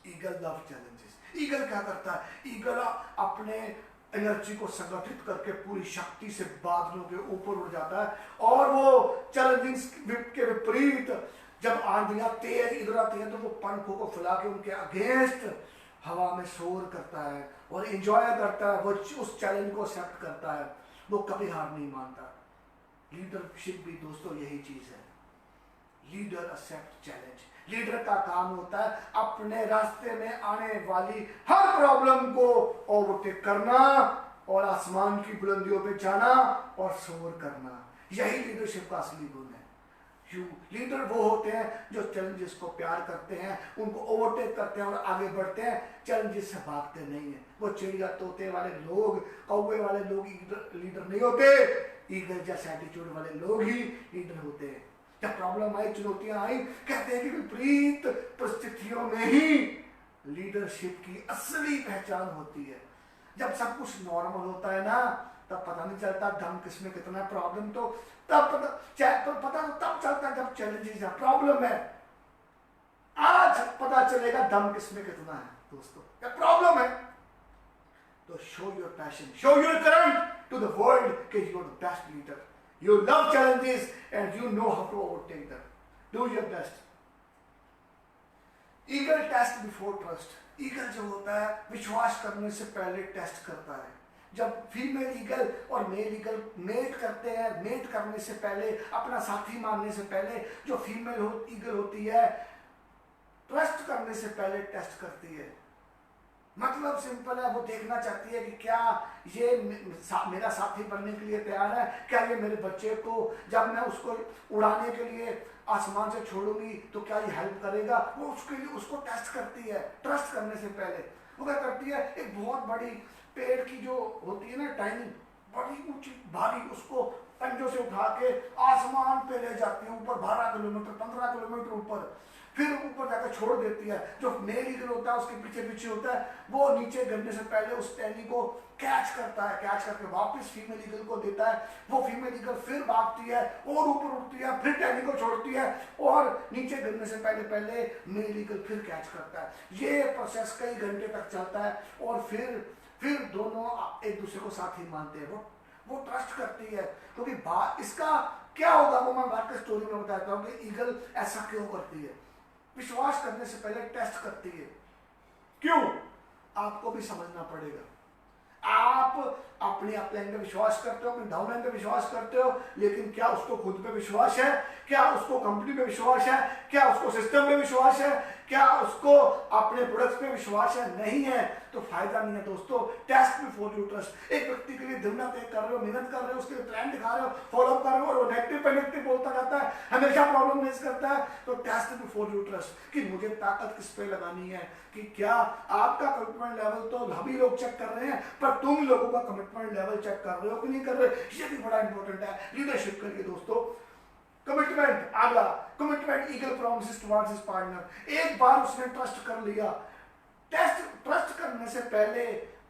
ईगल लव चैलेंजेस। ईगल क्या करता है? ईगल अपने एनर्जी को संगठित करके पूरी शक्ति से बादलों के ऊपर उड़ जाता है, और वो चैलेंजिंग के विपरीत जब आंधियां तेज इधर आती हैं तो वो पंखों को फैला के उनके अगेंस्ट हवा में शोर करता है और एंजॉय करता है, वो उस चैलेंज को एक्सेप्ट करता है, वो कभी हार नहीं मानता। लीडरशिप भी दोस्तों यही चीज है, लीडर एक्सेप्ट चैलेंज। लीडर का काम होता है अपने रास्ते में आने वाली हर प्रॉब्लम को ओवरटेक करना और आसमान की बुलंदियों पे जाना और शोर करना। यही लीडरशिप का असली गुण है। लीडर वो होते हैं जो चैलेंजेस को प्यार करते हैं, उनको ओवरटेक करते हैं और आगे बढ़ते हैं, चैलेंजेस से भागते नहीं है। वो चिड़िया तोते वाले लोग, कौवे वाले लोग लीडर नहीं होते, ईगल जैसे एटीट्यूड वाले लोग ही लीडर होते हैं। जब प्रॉब्लम आई, चुनौतियां आई, कहते हैं कि विपरीत परिस्थितियों में ही लीडरशिप की असली पहचान होती है। जब सब कुछ नॉर्मल होता है ना, तब पता नहीं चलता दम किसमें कितना है। प्रॉब्लम तो तब पता तो तब चलता है जब चैलेंजेस है, प्रॉब्लम है। आज पता चलेगा दम किसमें कितना है दोस्तों, क्या प्रॉब्लम है। तो show your passion, show your current to the world कि you are the best leader. You love challenges and you know how to overtake them. Do your best. Eagle test before trust. Eagle जो होता है विश्वास करने से पहले test करता है। जब फीमेल ईगल और मेल ईगल मेट करते हैं, मेट करने से पहले, अपना साथी मानने से पहले, जो फीमेल ईगल होती है ट्रस्ट करने से पहले टेस्ट करती है। मतलब सिंपल है, वो देखना चाहती है कि क्या ये मेरा साथी बनने के लिए तैयार है, क्या ये मेरे बच्चे को जब मैं उसको उड़ाने के लिए आसमान से छोड़ूंगी तो क्या ये हेल्प करेगा। वो उसके लिए उसको टेस्ट करती है ट्रस्ट करने से पहले। वो क्या करती है, एक बहुत बड़ी पेड़ की जो होती है ना टाइनी, बड़ी ऊंची भारी, उसको पंजों से उठा के आसमान पे ले जाती है, ऊपर 12 किलोमीटर 15 किलोमीटर ऊपर, फिर ऊपर जाकर छोड़ देती है। जो मेल ईगल होता है उसके पीछे पीछे होता है, वो नीचे गिरने से पहले उस टहनी को कैच करता है, कैच करके वापस फीमेल ईगल को देता है। वो फीमेल ईगल फिर भागती है और ऊपर उठती है, फिर टहनी को छोड़ती है और नीचे गिरने से पहले पहले मेल ईगल फिर कैच करता है। ये प्रोसेस कई घंटे तक चलता है और फिर दोनों एक दूसरे को साथी मानते हैं। वो ट्रस्ट करती है, क्योंकि इसका क्या होगा वो मैं बात की स्टोरी में बताता हूँ कि ईगल ऐसा क्यों करती है। विश्वास करने से पहले टेस्ट करती है। क्यों? आपको भी समझना पड़ेगा। आप अपने अप लाइन पे विश्वास करते हो, अपने डाउन लाइन पे विश्वास करते हो, लेकिन क्या उसको खुद पे विश्वास है? क्या उसको कंपनी पे विश्वास है? क्या उसको सिस्टम पे विश्वास है? क्या उसको अपने प्रोडक्ट्स पे विश्वास है? नहीं है तो फायदा नहीं है दोस्तों। Test before you trust. एक व्यक्ति के लिए दिन रात कर रहे हो, मेहनत कर रहे हो, उसके लिए प्लान दिखा रहे हो, फॉलो कर रहे हो, और वो नेगेटिव पे नेगेटिव बोलता रहता है, हमेशा प्रॉब्लम फेस करता है, तो टेस्ट बिफोर यू ट्रस्ट कि मुझे ताकत किस पे लगानी है, कि क्या आपका कमिटमेंट लेवल तो सभी लोग चेक कर रहे हैं, पर तुम लोगों का कमिटमेंट लेवल चेक कर रहे हो कि नहीं कर रहे। ये भी बड़ा इंपॉर्टेंट है लीडरशिप के लिए दोस्तों। कमिटमेंट, अगला commitment eagle promises towards his partner. एक बार उसने ट्रस्ट कर लिया, ट्रस्ट करने से पहले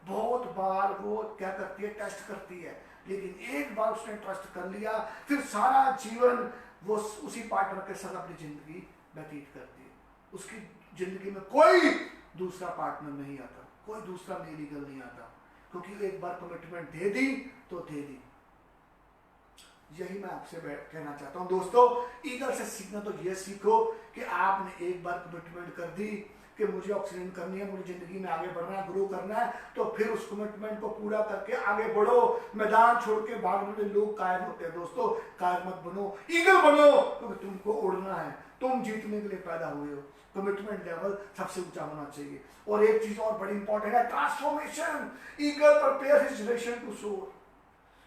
बहुत बार वो क्या करती है, टेस्ट करती है, लेकिन एक बार उसने ट्रस्ट कर लिया फिर सारा जीवन वो उसी पार्टनर के साथ अपनी जिंदगी व्यतीत करती है। उसकी जिंदगी में कोई दूसरा पार्टनर नहीं आता, कोई दूसरा मेल ईगल नहीं आता, क्योंकि एक बार कमिटमेंट दे दी तो दे दी। यही मैं आपसे कहना चाहता हूं दोस्तों। ईगल से सीखना तो ये सीखो कि आपने एक बार कमिटमेंट कर दी कि मुझे ऑक्सीजन करनी है, मुझे जिंदगी में आगे बढ़ना है, ग्रो करना है, तो फिर उस कमिटमेंट को पूरा करके आगे बढ़ो। मैदान छोड़ के भागने वाले लोग कायर होते हैं दोस्तों, कायर मत बनो, ईगल बनो, क्योंकि तुमको उड़ना है, तुम जीतने के लिए पैदा हुए हो। कमिटमेंट लेवल सबसे ऊंचा होना चाहिए। और एक चीज और बड़ी इंपॉर्टेंट है, transformation. Eagle prepare his generation to soar.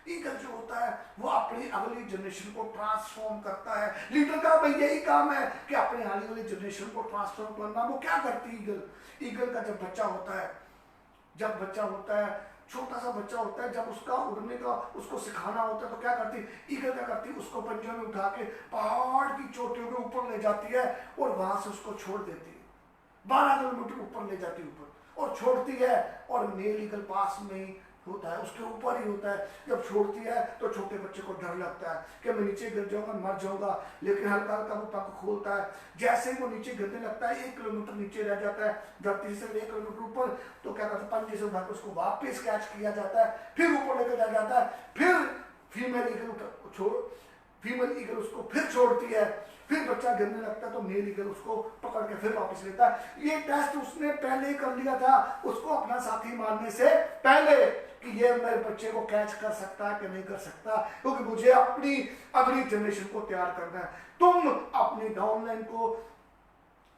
Eagle जो होता है वो अपनी अगली जनरेशन को ट्रांसफॉर्म करता है। लीडर का भाई यही काम है कि अपने आने वाली जनरेशन को ट्रांसफॉर्म करना। वो क्या करती है ईगल? ईगल का जब बच्चा होता है छोटा सा बच्चा होता है, जब उसका उड़ने का उसको सिखाना होता है तो क्या करती ईगल, क्या करती उसको पंजे में उठा के पहाड़ की चोटियों के ऊपर ले जाती है और वहां से उसको छोड़ देती है, 12 किलोमीटर ऊपर ले जाती है ऊपर और छोड़ती है, और मेल ईगल पास में ही होता है, उसके ऊपर ही होता है। जब छोड़ती है तो छोटे बच्चे को डर लगता है कि मैं नीचे गिर जाऊंगा, मर जाऊंगा, लेकिन हल्का हल्का वो पंख खोलता है। जैसे ही वो नीचे गिरने लगता है, 1 किलोमीटर नीचे रह जाता है, जब तीसरे 1 किलोमीटर ऊपर, तो क्या करता है पंजे से उठाकर उसको वापस कैच किया जाता है, फिर ऊपर लेकर जाया जाता है, फिर फीमेल ईगल उसको फिर छोड़ती है, फिर बच्चा गिरने लगता है तो मेल ईगल उसको पकड़ के फिर वापस लेता है। ये टेस्ट उसने पहले ही कर लिया था, उसको अपना साथी मारने से पहले, कि ये मेरे बच्चे को कैच कर सकता है कि नहीं कर सकता, क्योंकि मुझे अपनी अगली जनरेशन को तैयार करना है। तुम अपनी डाउनलाइन को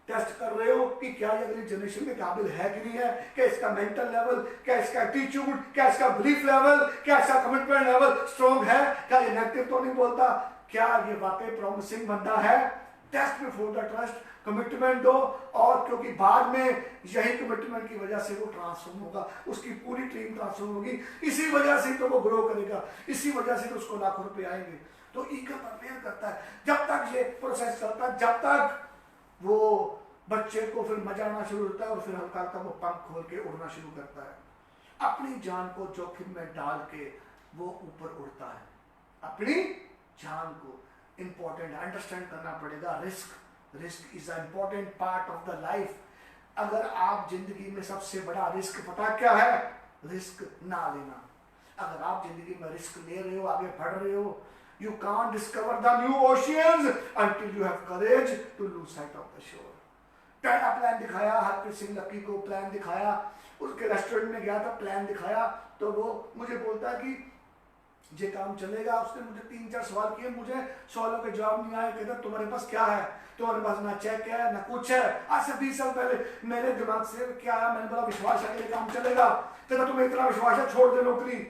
टेस्ट कर रहे हो कि क्या ये अगली जनरेशन के काबिल है कि नहीं है, क्या इसका मेंटल लेवल, क्या इसका एटीट्यूड, क्या इसका बिलीफ लेवल, क्या इसका कमिटमेंट लेवल स्ट्रॉन्ग है, क्या ये नेगेटिव तो नहीं बोलता, क्या ये वाकई प्रॉमिसिंग बंदा है। Test before the trust, commitment दो, और क्योंकि बाद में यही कमिटमेंट की वजह से वो ट्रांसफॉर्म होगा, उसकी पूरी टीम ट्रांसफॉर्म होगी, इसी वजह से तो वो ग्रो करेगा, इसी वजह से तो उसको लाखों रुपए आएंगे। तो ईगल प्रिपेयर करता है, जब तक ये प्रोसेस चलता है, जब तक वो बच्चे को फिर मजा आना शुरू होता है और फिर हल्का हल्का वो पंख खोल के उड़ना शुरू करता है, अपनी जान को जोखिम में डाल के वो ऊपर उड़ता है। अपनी जान को इंपॉर्टेंट अंडरस्टैंड करना पड़ेगा। Risk is a important part of the life. अगर आप जिंदगी में सबसे बड़ा रिस्क पता क्या है, रिस्क ना लेना। अगर आप जिंदगी में रिस्क ले रहे हो, आगे बढ़ रहे हो, you can't discover the new oceans until you have courage to lose sight of the shore. पहला प्लान दिखाया, हरप्रीत सिंह लक्की को प्लान दिखाया, उसके रेस्टोरेंट में गया था, प्लान दिखाया, तो वो मुझे बोलता है कि ये काम चलेगा। उसने मुझे 3-4 सवाल किए, मुझे सवालों के जवाब नहीं आए। कहता तुम्हारे पास क्या है, तुम्हारे पास ना चेक है ना कुछ है। आज से 20 साल पहले मेरे दिमाग से क्या आया, मैंने बोला विश्वास है कि काम चलेगा। कहता तुम्हें इतना विश्वास है, छोड़ दे नौकरी।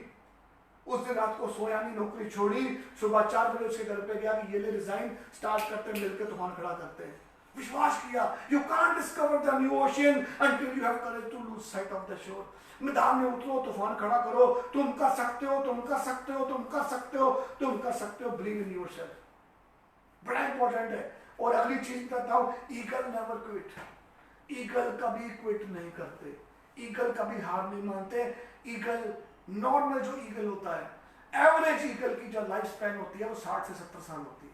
उस दिन रात को सोया नहीं, नौकरी छोड़ी, सुबह 4 बजे उसके घर पे गया कि ये ले रिजाइन, स्टार्ट करते, मिलकर तूफान खड़ा करते हैं। विश्वास किया। You can't discover the new ocean until you have courage to lose sight of the shore. मैदान में उतरो, तूफान खड़ा करो, तुम कर सकते हो, तुम कर सकते हो, तुम कर सकते हो, तुम कर सकते हो। बिलीव इन योरसेल्फ, बड़ा इंपॉर्टेंट है। और अगली चीज कहता हूं, ईगल नेवर क्विट। ईगल कभी क्विट नहीं करते, ईगल कभी हार नहीं मानते। ईगल नॉर्मल जो ईगल होता है, एवरेज ईगल की जो लाइफ स्पैन होती है वो 60 से 70 साल होती है।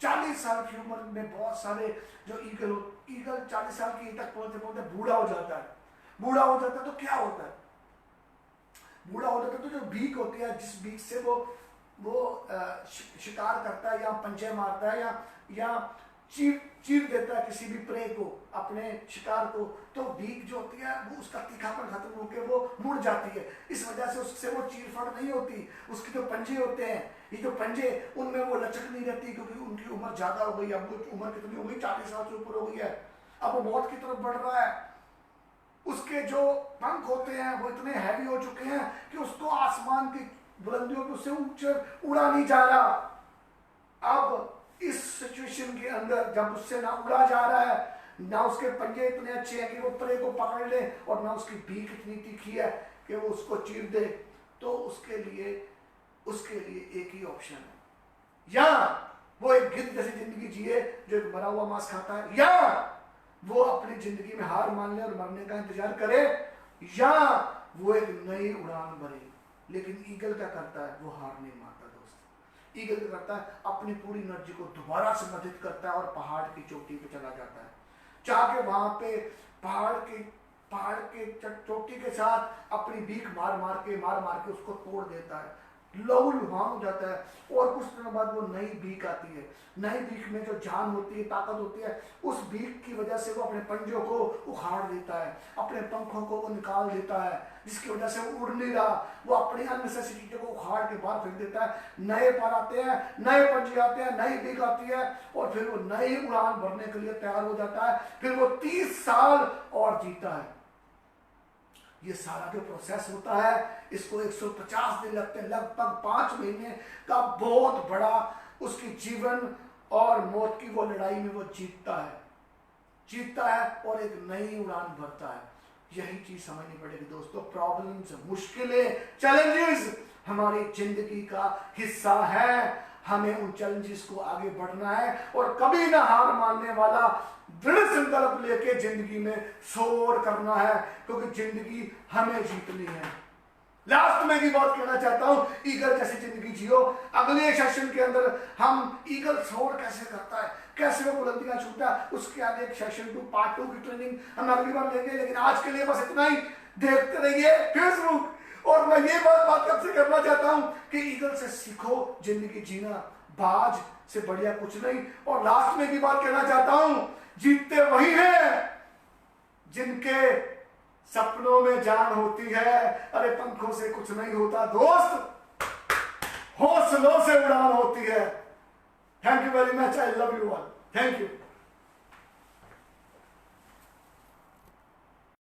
40 साल की उम्र में बहुत सारे जो ईगल 40 साल की तक पहुंचते पहुंचते बूढ़ा हो जाता है। बूढ़ा हो जाता है तो क्या होता है, बूढ़ा हो जाता है तो जो बीक होती है, जिस बीक से वो शिकार करता है या पंजे मारता है या चीर देता है किसी भी प्रे को, अपने शिकार को, तो बीक जो होती है वो उसका तीखापन खत्म होकर वो मुड़ जाती है। इस वजह से उससे वो चीरफाड़ नहीं होती। उसके जो पंजे होते हैं, ये जो पंजे, उनमें वो लचक नहीं रहती, क्योंकि उनकी उम्र ज्यादा हो गई। अब उम्र कितनी हो गई, 40 साल से ऊपर हो गई है, अब वो मौत की तरफ बढ़ रहा है। उसके जो पंख होते हैं वो इतने हैवी हो चुके हैं कि उसको आसमान की बुलंदियों पे उससे ऊंचे उड़ा नहीं जा रहा। अब इस सिचुएशन के अंदर जब उससे ना उड़ा जा रहा है, ना उसके पंजे इतने अच्छे हैं कि वो प्रे को पकड़ ले, और ना उसकी बीक इतनी तीखी है कि वो उसको चीर दे, तो उसके लिए एक ही ऑप्शन है, या वो एक गिद्ध जैसी जिंदगी जिए जो एक मरा हुआ मांस खाता है, या वो अपनी जिंदगी में हार मान ले और मरने का इंतजार करे, या वो एक नई उड़ान भरे। लेकिन ईगल क्या करता है, वो हार नहीं मानता दोस्त। ईगल क्या करता है, अपनी पूरी एनर्जी को दोबारा संगठित करता है और पहाड़ की चोटी पे चला जाता है। जाके वहां पे पहाड़ के चोटी के साथ अपनी बीक मार मार के उसको तोड़ देता है, लहूलुहान हो जाता है। और कुछ दिनों बाद वो नई बीक आती है। नई बीक में जो जान होती है, ताकत होती है, उस बीक की वजह से वो अपने पंजों को उखाड़ देता है, अपने पंखों को वो निकाल देता है, जिसकी वजह से वो उड़ नहीं रहा। वो अपनी अननेसेसरी चीजों को उखाड़ के बाहर फेंक देता है। नए पर आते हैं, नए पंजे आते हैं, नई बीक आती है, और फिर वो नई उड़ान भरने के लिए तैयार हो जाता है। फिर वो 30 साल और जीता है। ये सारा जो प्रोसेस होता है, इसको 150 दिन लगते हैं, लगभग 5 महीने का बहुत बड़ा उसकी जीवन और मौत की वो लड़ाई में वो जीतता है और एक नई उड़ान भरता है। यही चीज समझनी पड़ेगी दोस्तों। प्रॉब्लम्स, मुश्किलें, चैलेंजेस हमारी जिंदगी का हिस्सा है। हमें उन चैलेंजेस को आगे बढ़ना है और कभी ना हार मानने वाला दृढ़ संकल्प लेके जिंदगी में सोर करना है, क्योंकि जिंदगी हमें जीतनी है। लास्ट में भी बात कहना चाहता हूं, ईगल जैसी जिंदगी जियो। अगले सेशन के अंदर हम ईगल सोर कैसे करता है, कैसे वो बुलंदियां छूटा, उसके आगे एक सेशन 2 पार्ट 2 की ट्रेनिंग हम अगली बार लेंगे। लेकिन आज के लिए बस इतना ही। देखते रहिए फेसबुक। और मैं ये बात कब से करना चाहता हूं कि ईगल से सीखो जिंदगी जीना, बाज से बढ़िया कुछ नहीं। और लास्ट में भी बात कहना चाहता हूं, जीतते वही हैं जिनके सपनों में जान होती है। अरे पंखों से कुछ नहीं होता दोस्त, हौसलों से उड़ान होती है। Thank you very much, I love you all, thank you.